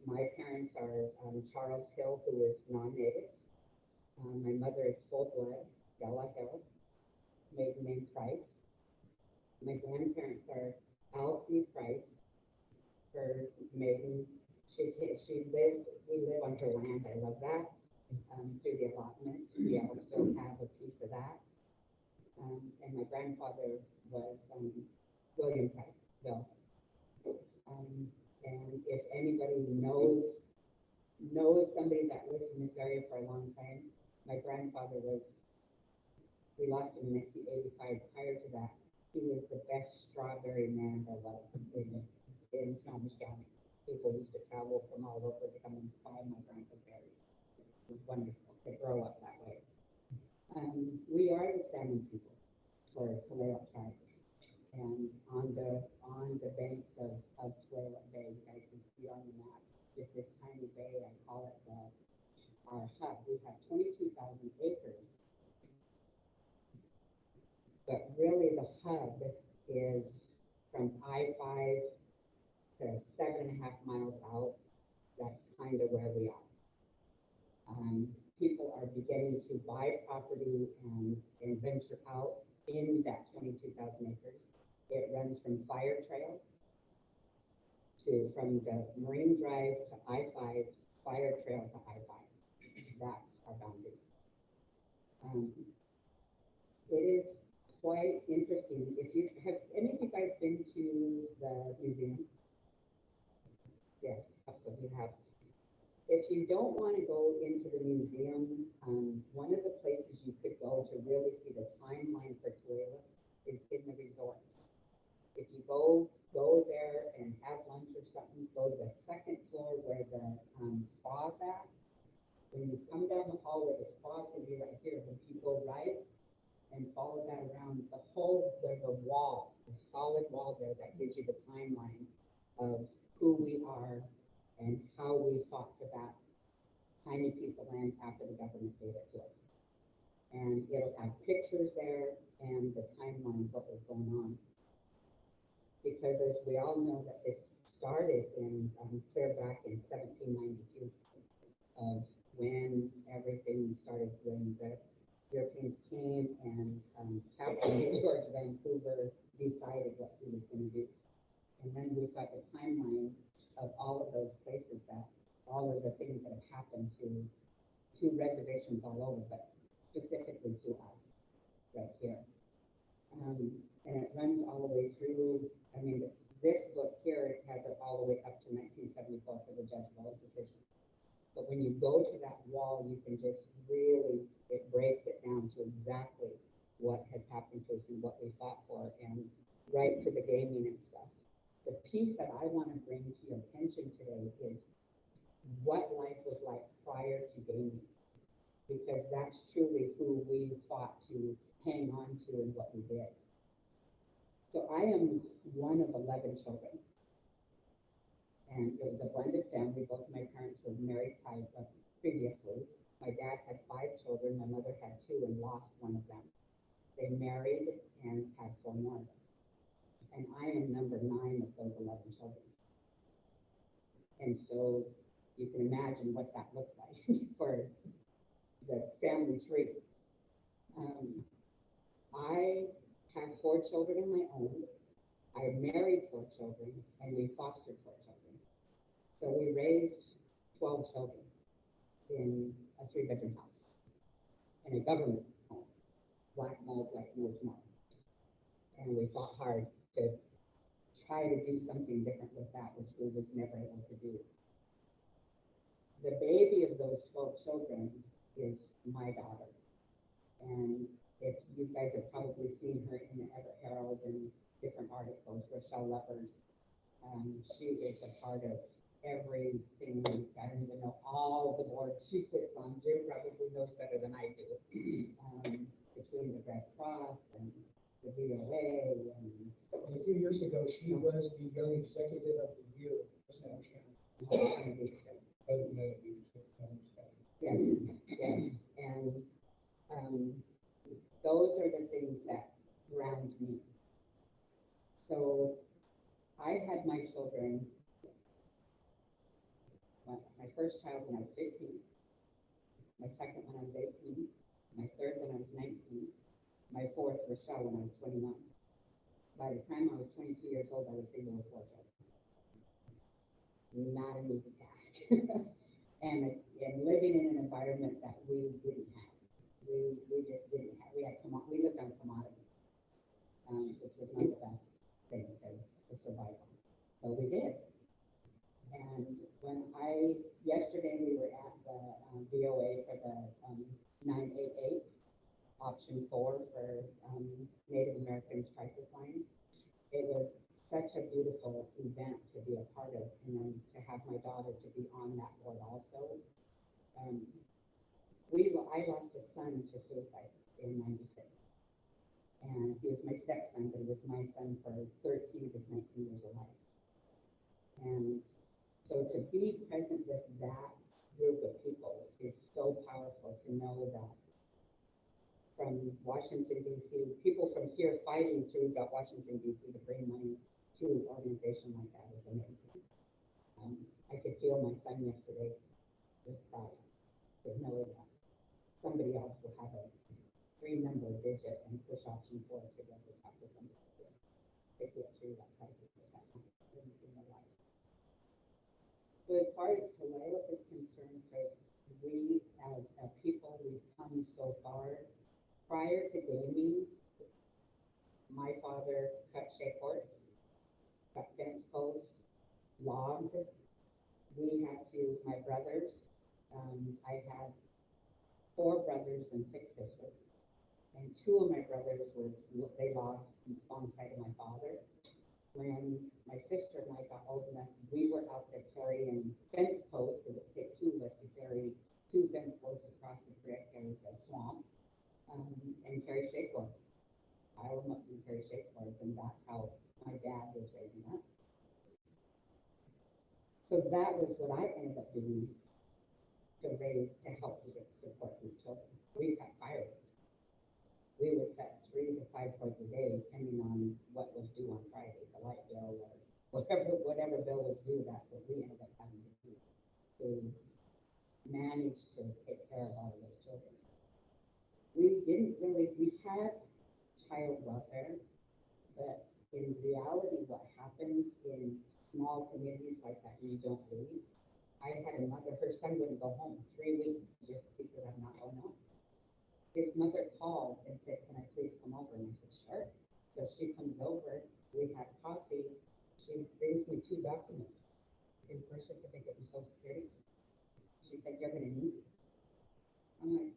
My parents are Charles Hill, who is non-native. My mother is full-blood, Della Hill, maiden name Price. My grandparents are Elsie Price, her maiden. We live on her land, I love that, through the allotment. We all still have a piece of that. And my grandfather was William Price, Bill. And if anybody knows somebody that lived in this area for a long time, my grandfather we lost him in 1985. Prior to that, he was the best strawberry man there was in Snohomish County. People used to travel from all over to come and buy my grandpa's berries. It was wonderful to grow up that way. We are the salmon people, or Tulalip tribe. And on the banks of Tulalip Bay, you guys can see on the map, just this tiny bay, I call it our hub. We have 22,000 acres. But really the hub is from I-5 to 7.5 miles out. That's kind of where we are. People are beginning to buy property and venture out in that 22,000 acres. It runs from Fire Trail from the Marine Drive to I-5, Fire Trail to I-5. That's our boundary. It is quite interesting. Have any of you guys been to the museum? Yes, you have. If you don't want to go into the museum, one of the places you could go to really see the timeline for Tulalip is in the resort. If you go there and have lunch or something, go to the second floor where the spa's at. When you come down the hall where the spa's going to be right here, if you go right and follow that around, there's a wall, a solid wall there that gives you the timeline of who we are and how we fought for that tiny piece of land after the government gave it to us. And it'll have pictures there and the timeline of what was going on. Because as we all know that this started in clear back in 1792 of when everything started, when the Europeans came and Captain George Vancouver decided what he was going to do. And then we've got the timeline of all of those places all of the things that have happened to reservations all over, but specifically to us right here. And it runs all the way through, this book here, it has it all the way up to 1974 for the Judge Wallace decision. But when you go to that wall, you can just really, it breaks it down to exactly what has happened to us and what we fought for, and right to the gaming and stuff. The piece that I want to bring to your attention today is what life was like prior to gaming, because that's truly who we fought to hang on to and what we did. So I am one of 11 children, and it was a blended family. Both my parents were married previously. My dad had 5 children. My mother had 2 and lost one of them. They married and had 4 more. And I am number 9 of those 11 children. And so you can imagine what that looks like for the family tree. I have 4 children of my own. I married 4 children, and we fostered 4 children. So we raised 12 children in a 3-bedroom house, in a government home. black mold like no tomorrow. And we fought hard to try to do something different with that, which we was never able to do. The baby of those 12 children is my daughter. And if you guys have probably seen her in the Everett Herald and different articles, Rochelle Leppers, she is a part of everything. I don't even know all the boards she sits on. Jim probably knows better than I do. Between the Red Cross and the VOA and A few years ago, she was the Young Executive of the Year. Yes, yes, and those are the things that ground me. So I had my children, my first child when I was 15, my second when I was 18, my third when I was 19, my fourth Rochelle when I was 21. By the time I was 22 years old, I was single with 4 children. Not an easy task. and living in an environment that we didn't have. We just didn't have. We lived on commodity, which was not the best thing to survive on. So we did. And yesterday we were at the VOA for the 988 option 4 for Native Americans crisis line. It was such a beautiful event to be a part of, and then to have my daughter to be on that board also. I lost a son to suicide in '96, and he was my stepson, but he was my son for 13 of his 19 years of life. And so to be present with that group of people is so powerful, to know that from Washington, D.C., people from here fighting through Washington, D.C. to bring money to an organization like that is amazing. I could feel my son yesterday with pride to know that somebody else will have a 3-number digit and push option 4 to get to talk to somebody to get through that crisis at that time in their life. So as far as Tulalip is concerned, we as a people, we've come so far. Prior to gaming, my father cut shapeboards, cut fence posts, logged. My brothers, I had 4 brothers and 6 sisters. And 2 of my brothers they logged alongside of my father. When my sister and I got old enough, we were out there carrying fence posts. It would take 2 of us to carry 2 fence posts across the creek and the swamp. And carry shakeboards. Pile them up and carry shakeboards, and that's how my dad was raising us. So that was what I ended up doing to help support these children. We cut firewood. We would cut 3 to 5 cords a day, depending on what was due on Friday, the light bill or whatever bill was due. That's what we ended up having to do to manage to take care of all of those children. We had child welfare, but in reality, what happens in small communities like that, you don't leave. I had a mother, her son wouldn't go home 3 weeks just because I'm not going home. His mother called and said, "Can I please come over?" And I said, "Sure." So she comes over, we have coffee, she brings me 2 documents, his birth certificate and Social Security. She said, "You're gonna need it." I'm like,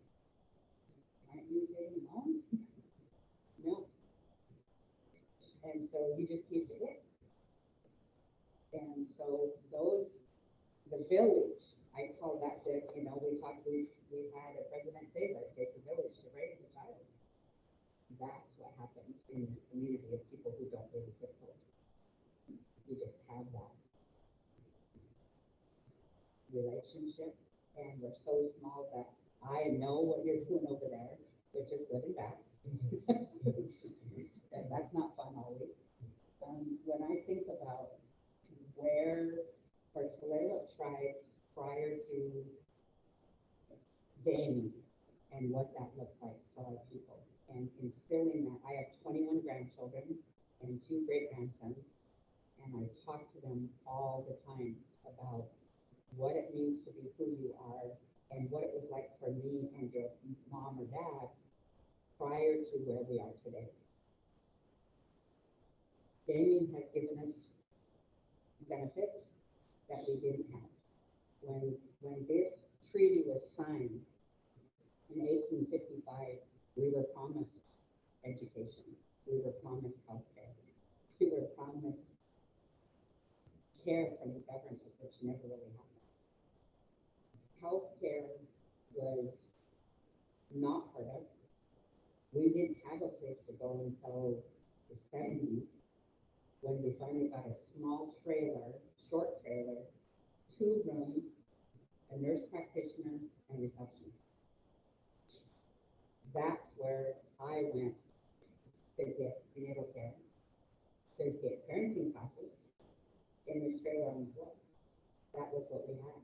"Aren't you getting home?" No. And so you just keep it in. And so the village, I call that we had a president say, "Let's take the village to raise a child." That's what happens in the community of people who don't really get told. You just have that relationship, and we're so small that I know what you're doing over there, which is living back. And that's not fun always. When I think about where for Tulalip tribes prior to gaming and what that looks like for our people, and instilling that, I have 21 grandchildren and 2 great-grandsons, and I talk to them all the time about what it means to be who you are and what it was like for me and your mom or dad prior prior to where we are today. Damien has given us benefits that we didn't have. When this treaty was signed in 1855, we were promised education, we were promised healthcare, we were promised care from the government, which never really happened. Healthcare was not heard of. We didn't have a place to go until the 70s, when we finally got a small trailer, short trailer, 2 rooms, a nurse practitioner, and reception. That's where I went to get prenatal care, to get parenting classes in this trailer on the floor. That was what we had.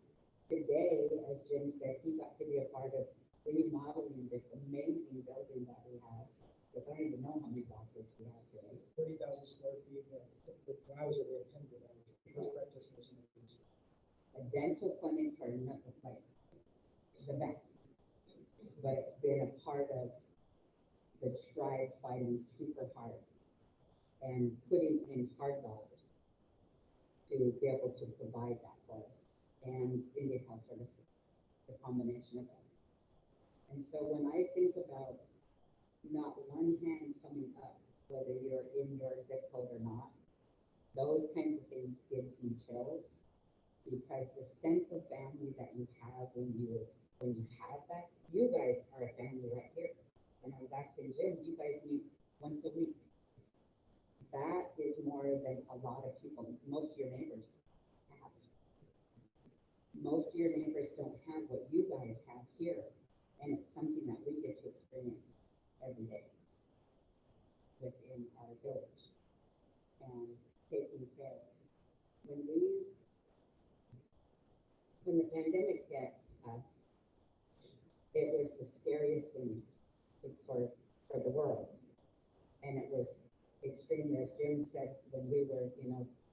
Today, as Jim said, he got to be a part of remodeling this amazing building that we have. Because I don't even know how many doctors we have today. 30,000 square feet, when I was at the 10,000, practitioners. A dental clinic for nothing, like the best. But it's been a part of the tribe fighting super hard and putting in hard dollars to be able to provide that for us. And Indian Health Services, the combination of that. And so when I think about not one hand coming up, whether you're in your zip code or not, those kinds of things gives me chills, because the sense of family that you have when you have that, you guys are a family right here. And I was asking Jim, you guys meet once a week. That is more than a lot of people, most of your neighbors have. Most of your neighbors don't have what you guys have here, and it's something that we get to experience every day within our village and taking care of. When the pandemic hit us, it was the scariest thing for the world. And it was extreme, as Jim said, when we were,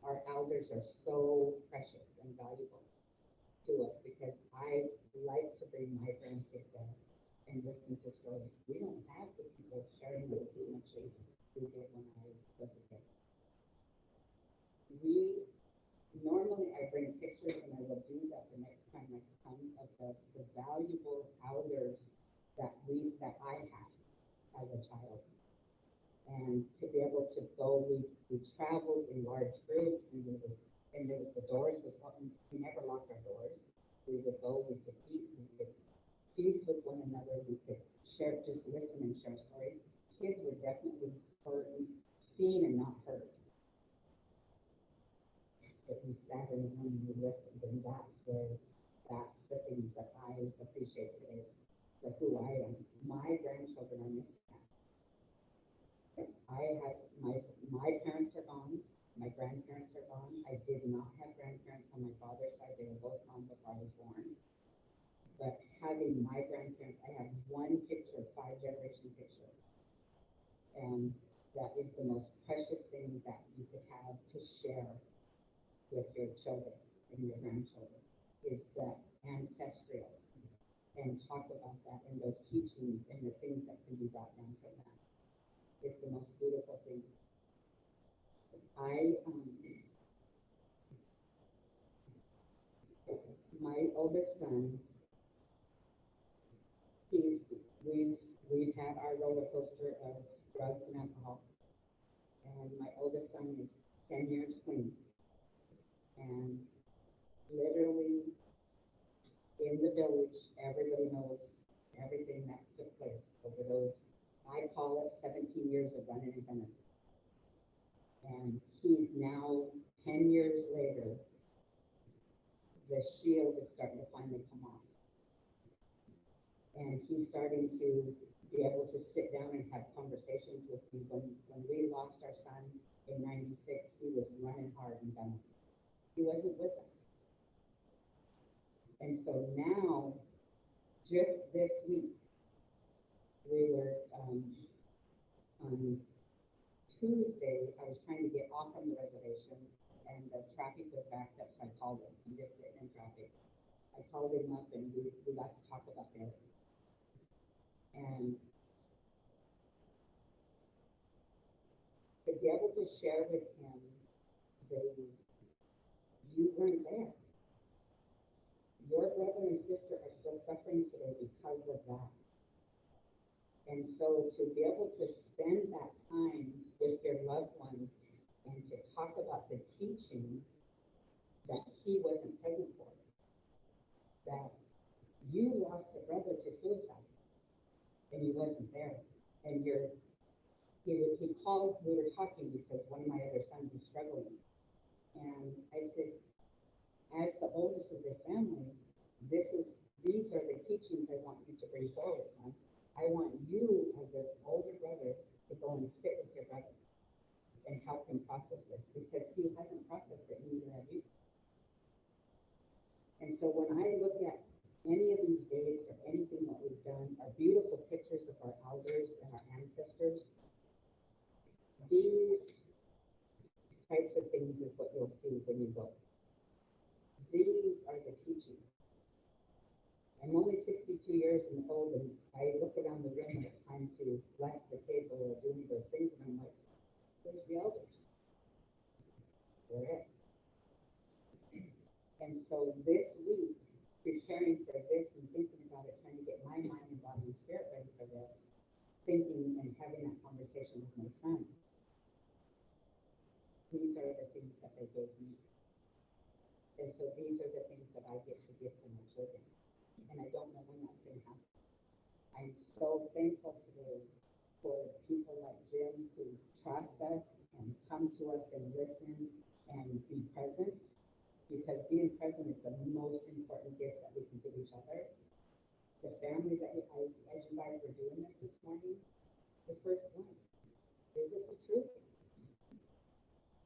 our elders are so precious and valuable to us, because I like to bring my grandkids there and listen to stories. We don't have the people sharing with us as much as we did when I was a kid. Normally I bring pictures, and I will do that the next time I come, of the valuable elders that I had as a child. And to be able to go, we traveled in large groups, and the doors was open. We never locked our doors. We would go, we could eat, we could feast with one another, we could share, just listen and share stories. Kids were definitely seen and not heard. If you sat in the room and you listened, then that's the things that I appreciate today, for who I am. My grandchildren are missing that. My parents are gone, my grandparents are gone. I did not have grandparents on my father's side, they were both gone before I was born. But having my grandparents, I have one picture, 5-generation picture. And that is the most precious thing that you could have to share with your children and your grandchildren, is that ancestral, and talk about that and those teachings and the things that can be brought down from that. It's the most beautiful thing. My oldest son, we've had our roller coaster of drugs and alcohol, and my oldest son is 10 years clean. And literally in the village, everybody knows everything that took place over those, I call it 17 years of running and gunning. And he's now, 10 years later, the shield is starting to finally come off. And he's starting to be able to sit down and have conversations with me. When we lost our son in 96, he was running hard and gunning. He wasn't with us. And so now, just this week, we were, on Tuesday, I was trying to get off on the reservation, and the traffic was backed up, so I called him. I'm just sitting in traffic. I called him up, and we got to talk about this. And to share with him the, you weren't there. Your brother and sister are still suffering today because of that. And so to be able to spend that time with your loved one and to talk about the teaching that he wasn't present for, that you lost a brother to suicide and he wasn't there. And he called, we were talking because one of my other sons is struggling. And I said, as the oldest of the family, these are the teachings I want you to bring forward, son. I want you as an older brother to go and sit with your brother and help him process this because he hasn't processed it, neither have you. And so when I look at any of these days or anything that we've done, our beautiful pictures of our elders and our ancestors, these types of things is what you'll see when you go. These are the teachings. I'm only 62 years old, and I look around the room and it's time to bless the table or do any of those things, and I'm like, where's the elders? They're it. And so this week, preparing for this and thinking about it, trying to get my mind and body and spirit ready for this, thinking and having that conversation with my son, these are the things that they gave me. And so these are the things that I get to give to my children. And I don't know when that's going to happen. I'm so thankful today for people like Jim who trust us and come to us and listen and be present, because being present is the most important gift that we can give each other. The family that as you guys were doing this morning, the first one, is it the truth?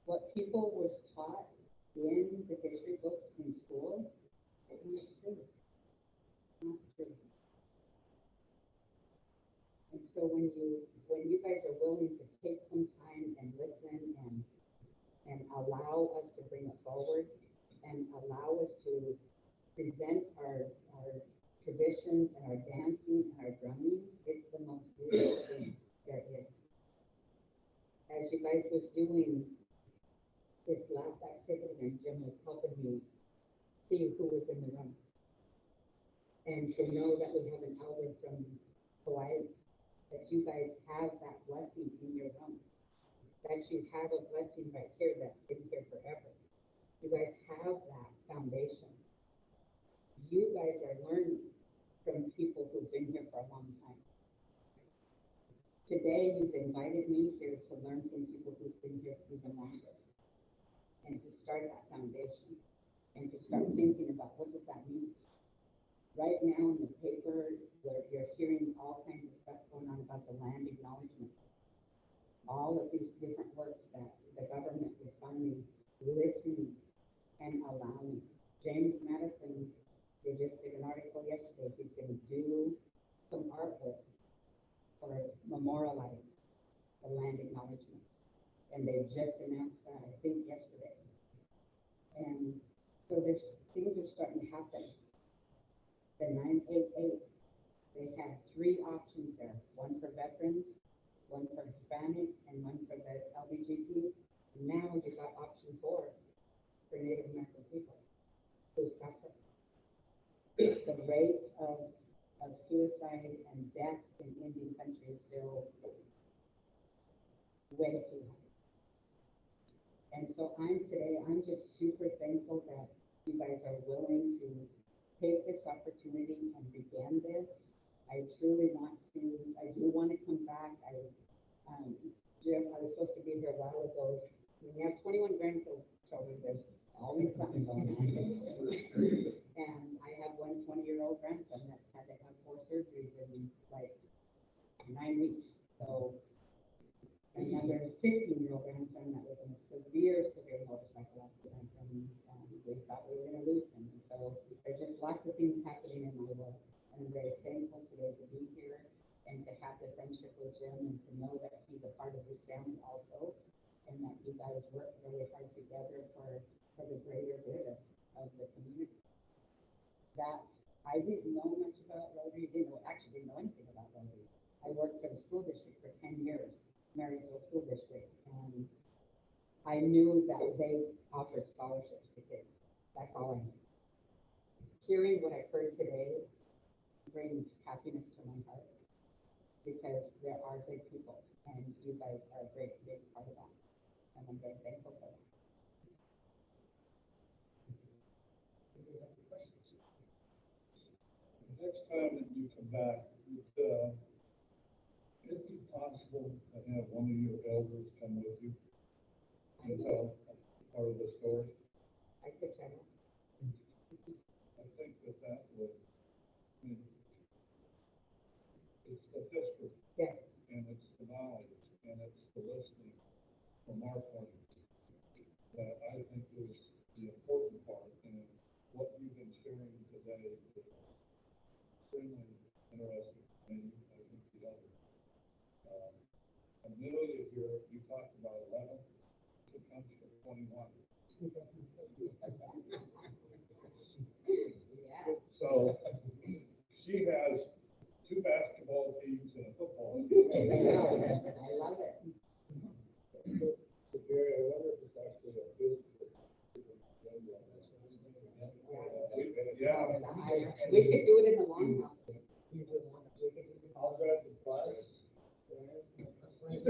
What people was taught in the history books in school, it was true. Not true. And so when you guys are willing to take some time and listen and allow us to bring it forward and allow us to present our traditions and our dancing and our drumming, it's the most beautiful thing there is. As you guys was doing this last activity, and Jim was helping me see who was in the room. And to know that we have an elder from Hawaii, that you guys have that blessing in your room, that you have a blessing right here that's been here forever. You guys have that foundation. You guys are learning from people who've been here for a long time. Today, you've invited me here to learn from people who've been here even longer, and to start that foundation, and to start thinking about what does that mean. Right now in the paper, you're hearing all kinds of stuff going on about the land acknowledgement. All of these different works that the government is finally listening and allowing. James Madison, they just did an article yesterday, he's going to do some artwork for memorialize the land acknowledgement. And they just announced that, I think, yesterday. And so things are starting to happen. The 988, they had 3 options there, one for veterans, one for Hispanic, and one for the LGBT. Now you got option 4 for Native American people who suffer. The rate of suicide and death in Indian country is still way too high. And so I'm just super thankful that you guys are willing to take this opportunity and begin this. I truly want to, I do want to come back. Jim, I was supposed to be here a while ago. When you have 21 grandchildren, there's always something going on. And I have one 20-year-old grandson that had to have 4 surgeries in like 9 weeks. So another 15-year-old grandson that was in a severe motorcycle accident, and we thought we were going to lose him. And so there's just lots of things happening in my world. And I'm very thankful today to be here and to have the friendship with Jim and to know that he's a part of this family also, and that you guys work really hard together for the greater good of the community. I didn't know much about Rotary, didn't know anything about Rotary. I worked for the school district for 10 years, Marysville School District, and I knew that they offered scholarships to kids. That's all I knew. Hearing what I heard today brings happiness to my heart because there are good people and you guys are a great big part of that. And I'm very thankful for that. Next time that you come back, would it be possible to have one of your elders come with you and tell part of the story? I could try that. I think that would, it's the history. Yes. And it's the knowledge, and it's the listening from our point of view that I think is the important part. And what you've been sharing today is extremely interesting to me. I think the others. Amelia, you talked about 11, it comes to 21. Yeah. So she has 2 basketball teams and a football team. I love it. Gary, I wonder if it's actually a good. Yeah. We could do it in the long run. I'll grab the bus. I think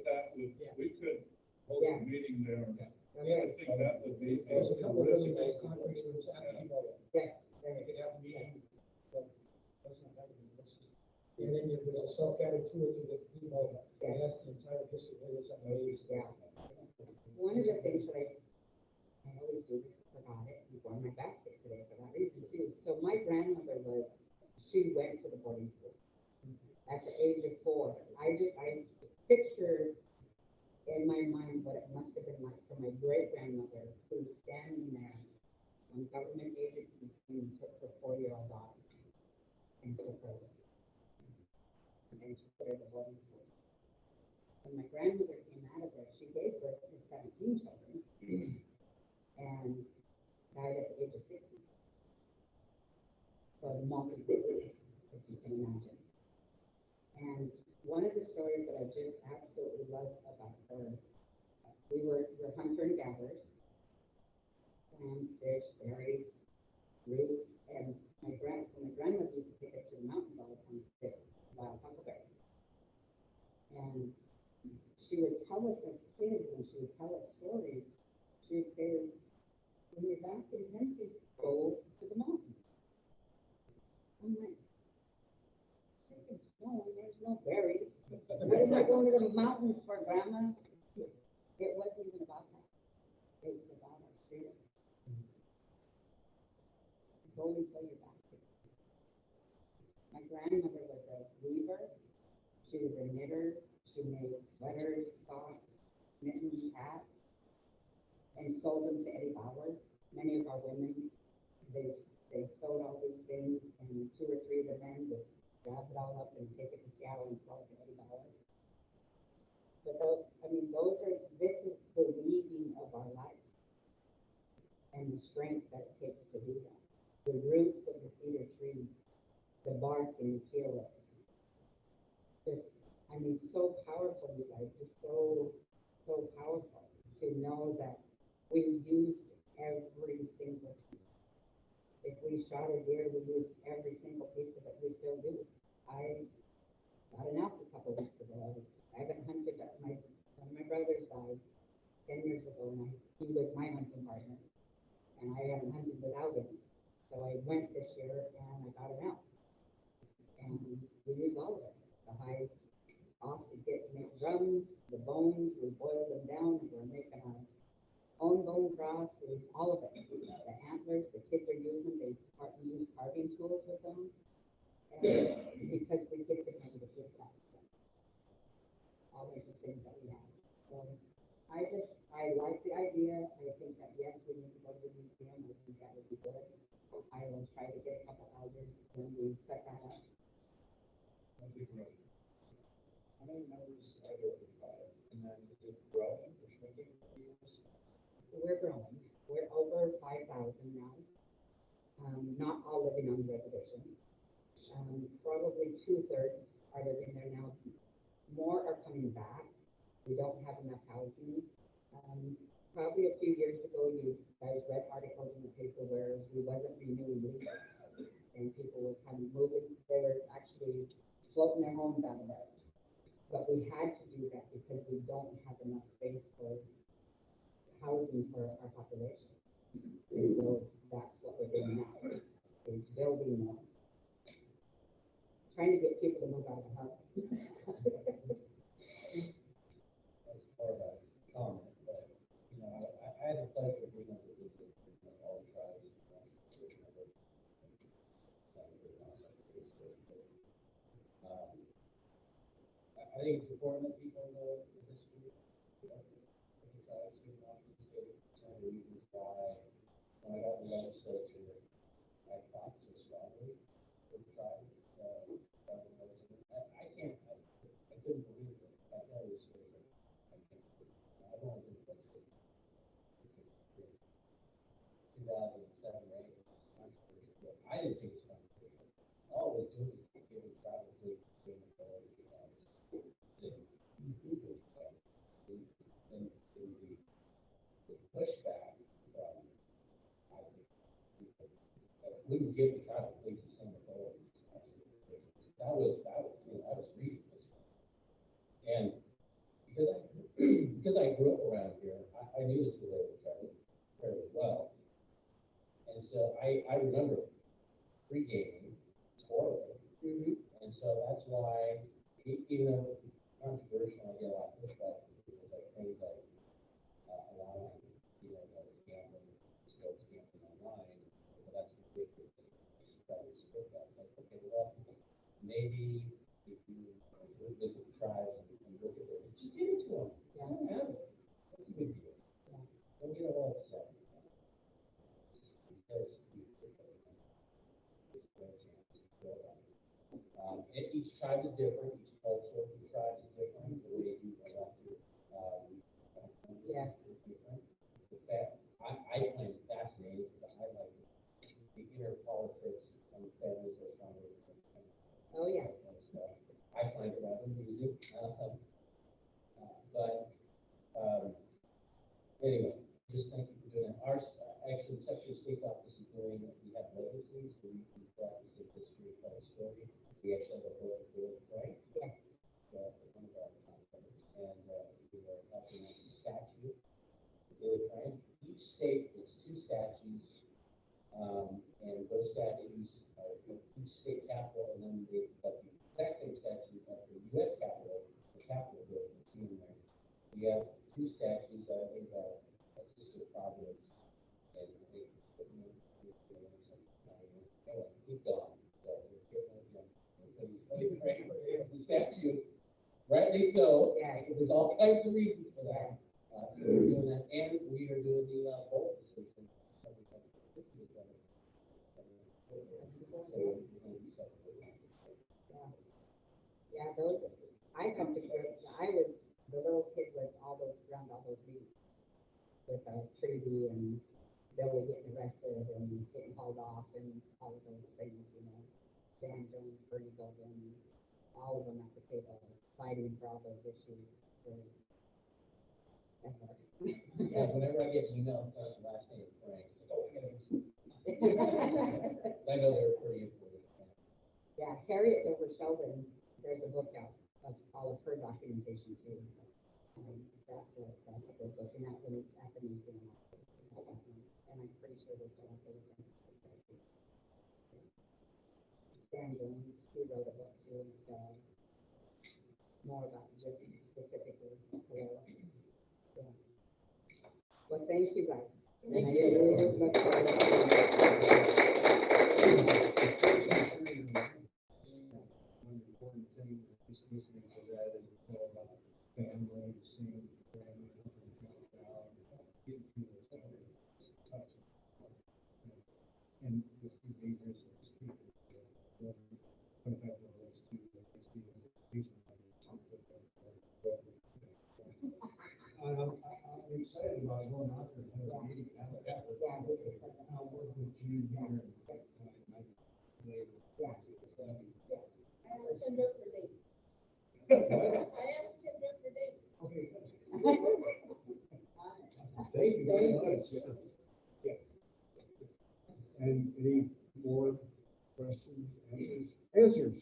that would, we could hold a meeting there. I think that would be. There's a couple of really nice conference rooms after you go. Yeah. You could have a meeting. But that's not happening. And then there's a self-guided tour through the, that's the entire district. It's amazing. Yeah. One of the things that I always do this, forgot it, before my basket today for that reason too. So my grandmother she went to the boarding school at the age of 4. I picture in my mind what it must have been like for my great grandmother who was standing there when government agencies came and took her 4-year-old daughter and took her and she put her to boarding school. When my grandmother came out of there, she gave birth to 17 children and died at the age of 60. So multiple, if you can imagine. And one of the stories that I just absolutely love about her, we were hunter and gatherers, clams, fish, berries, roots, and my grandmother used to take us to the mountains all the time to pick wild huckleberries. And she would tell us as kids, and she would tell us stories. She would say, when your basket is empty, go to the mountains. I'm like, freaking snow, there's no berries. What am I going to the mountains for, Grandma? It wasn't even about that. It was about our spirit. Go and fill your basket. My grandmother was a weaver. She was a knitter. She made sweaters, socks, mittens, hats, and sold them to Eddie Bauer. Many of our women, they sewed all these things, and 2 or 3 of the men would grab it all up and take it to Seattle and sell it to Eddie Bauer. But this is the weaving of our life and the strength that it takes to do that. The roots of the cedar tree, the bark and you feel it. So powerful, you guys, just so powerful to know that we used every single piece. If we shot a deer, we used every single piece of it. We still do. I got an elk a couple weeks ago. I haven't hunted. One of my brothers died 10 years ago, and he was my hunting partner, and I haven't hunted without him. So I went this year and I got an elk, and we used all of it. The hides off to make drums, the bones, we boil them down, and we're making our own bone broth, all of it. The antlers, the kids are using, they use carving tools with them, and because we get the kind of gift that all of the things that we have. So I like the idea. I think that yes, we need to go to the museum. I think that would be good. I will try to get a couple elders when we set that up. That'd be great. How many members are there of the tribe? And then is it growing or shrinking? We're growing. We're over 5,000 now. Not all living on the reservation. Probably 2/3 are living there now more are coming back. We don't have enough housing. Probably a few years ago, you guys read articles in the paper where we wasn't renewing leases and people were kind of moving. They were actually floating their homes out of there. But we had to do that because we don't have enough space for housing for our population. And so that's what we're doing now, is building more. Trying to get people to move out of the house. That's more of a comment, but, you know, I had the pleasure of being able to visit all the tribes. I think it's important that people know the history of the tribes in Washington State. Some of the reasons why, when I got in the legislature, I fought so strongly for the tribes. I can't, I couldn't believe it. I thought it was crazy. I've only been in the 2007 or 8. I didn't think it was controversial. All it was doing is giving tribal police the same authority as and the pushback from, I think, we would give the tribal police the same authority. That was reasonable. And because I grew up around here, I knew this was fairly well. And so I remember pre-gaming horribly. And so that's why, even though it's controversial, I get a lot of pushback from people like things like allowing, you know, like gambling, sports gambling online. But that's ridiculous. Try to support that. Like, okay, well, maybe if you visit the tribes and look at it, just give it to them. Yeah. Have it. What's the big deal? Yeah. Don't get all upset. Because each tribe is different. Each culture of the tribe is different. The way you elect your is different. The fact, I find it fascinating because I like the inner politics and families are stronger than Oh, yeah. I find it rather amusing. But anyway, just thank you for doing that. Our actually, Secretary of State's office is doing, we have legacies, so we can practice the history of the story. We actually have a book of Bill Frank. Yeah. One of our members. And we are helping with the statue of Billy Frank. Each state gets 2 statues, and those statues are in each state capital, and then they got the exact same statue at the U.S. Capitol, the Capitol building, see in there. We have 2 statues, I think, Sister Providence, and I think, he's gone. So we're getting the statue, rightly so. Yeah, there's all kinds of reasons for that. So we're doing that, and we are doing the bowl decision. Yeah, those, I come to church, I was the little kid with all those, around all those meetings with Trudy and Billy getting arrested and getting hauled off and all of those things, you know. Dan Jones, Bernie Golden, all of them at the table fighting for all those issues. Yeah, whenever I get emails about the last name of Frank, it's like, oh, I gotta I know they're pretty important. Yeah, Harriet over Sheldon, there's a book out of all of her documentation too. That's a good book, and that's at the museum. And I'm pretty sure there's still out there. Dan Jones, he wrote a book too, more about just specifically. Yeah. Well, thank you guys. And I really look forward to One important thing, just listening to that is about family, seeing family, getting to know somebody, and with the leaders and speakers, I'm excited about going out there and having a meeting. I'll work with you here and later. I have a note for me. I Thank you very much. And any more questions, answers?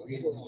Meeting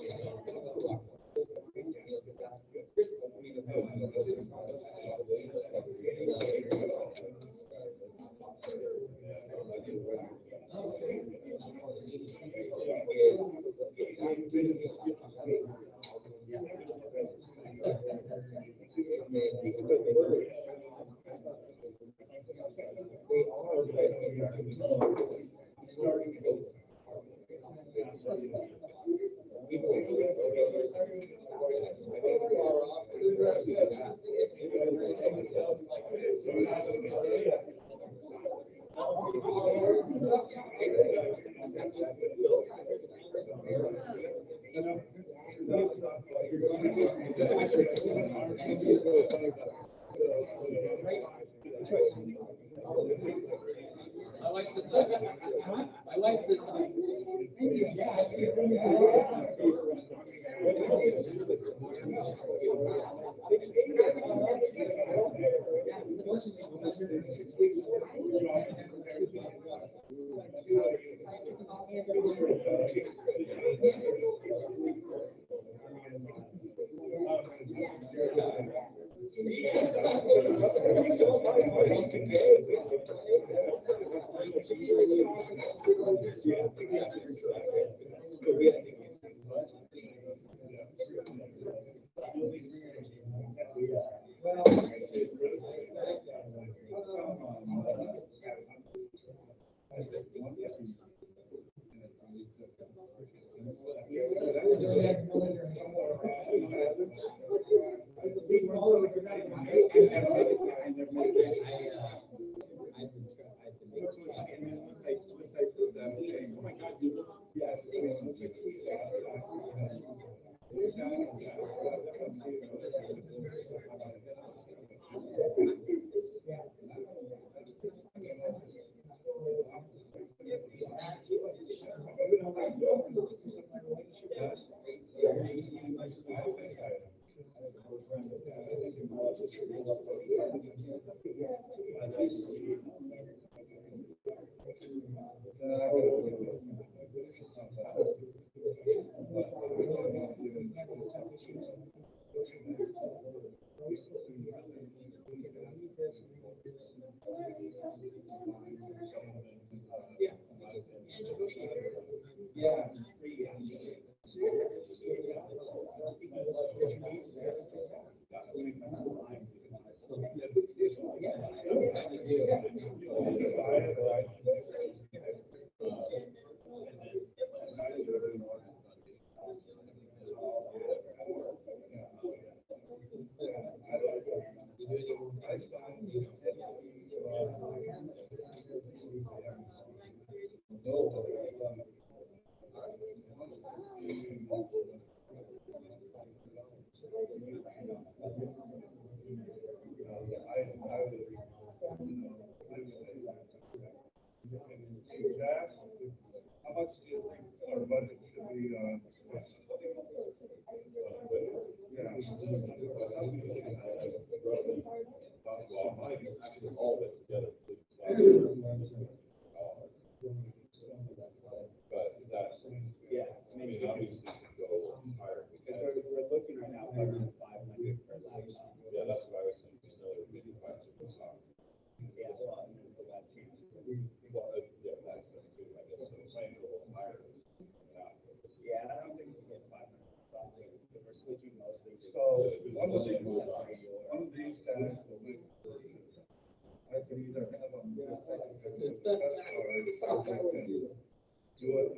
Do it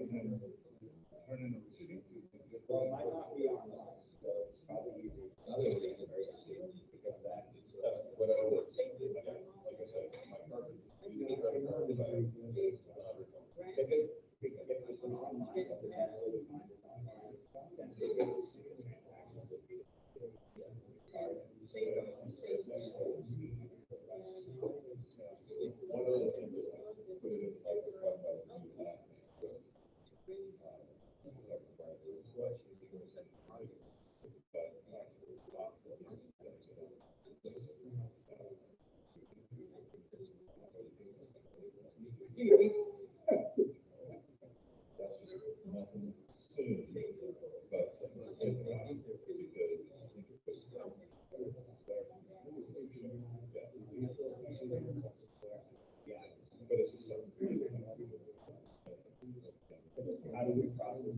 and then turn in a receipt. Well, it might not be on line, so it's probably easy. Other than because that is whatever it is. Like I said, my card. If it's an online, then really find it online. Then they will see it and access it. One other thing is put it in like the front of how do we process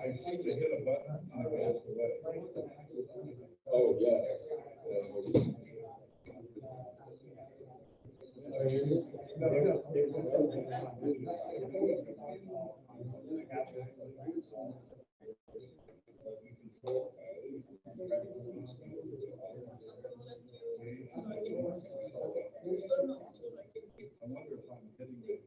I seem to hit a button. I was away. Oh, yes. I wonder if I'm hitting it.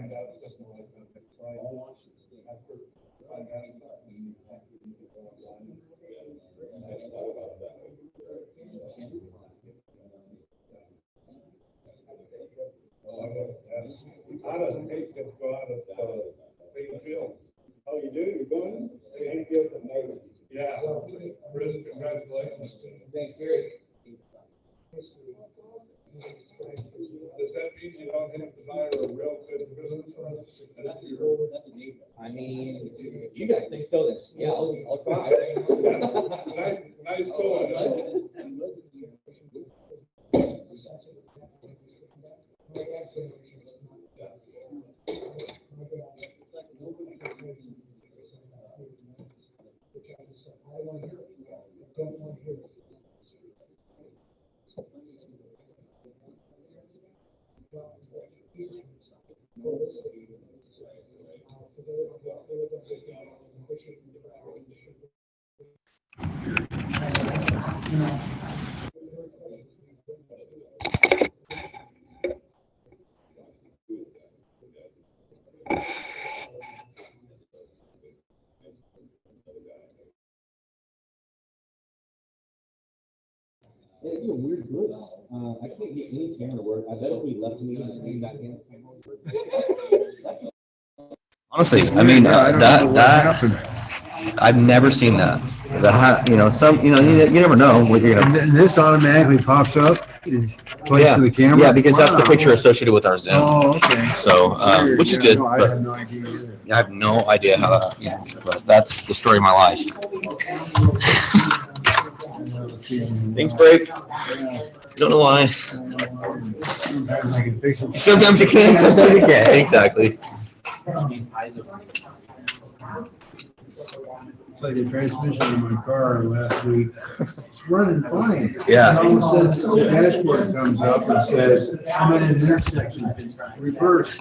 find out something like that. Find out something. I don't hate to go out of Greenfield. Oh, you do? You're going? Greenfield and Navy. Yeah. Chris, congratulations. Thanks, Gary. Does that mean you don't have to hire a real good business? I mean, you guys think so, then, yeah, I'll try. Nice going. It's a weird glitch. I can't get any camera to work. I bet if we left the meeting and came back in. Honestly, I mean, that I've never seen that. You never know what you're gonna. And this automatically pops up in place of the camera? Yeah, because that's the picture associated with our Zoom. Oh, okay. So, which is good. No, I but have no idea either. I have no idea how that, but that's the story of my life. Things break. Don't know why. Sometimes I can fix it. Sometimes you can, sometimes you can't. Exactly. It's like the transmission in my car last week. It's running fine. Yeah. And all of a sudden, the dashboard comes up and says, I'm at an intersection. Reverse.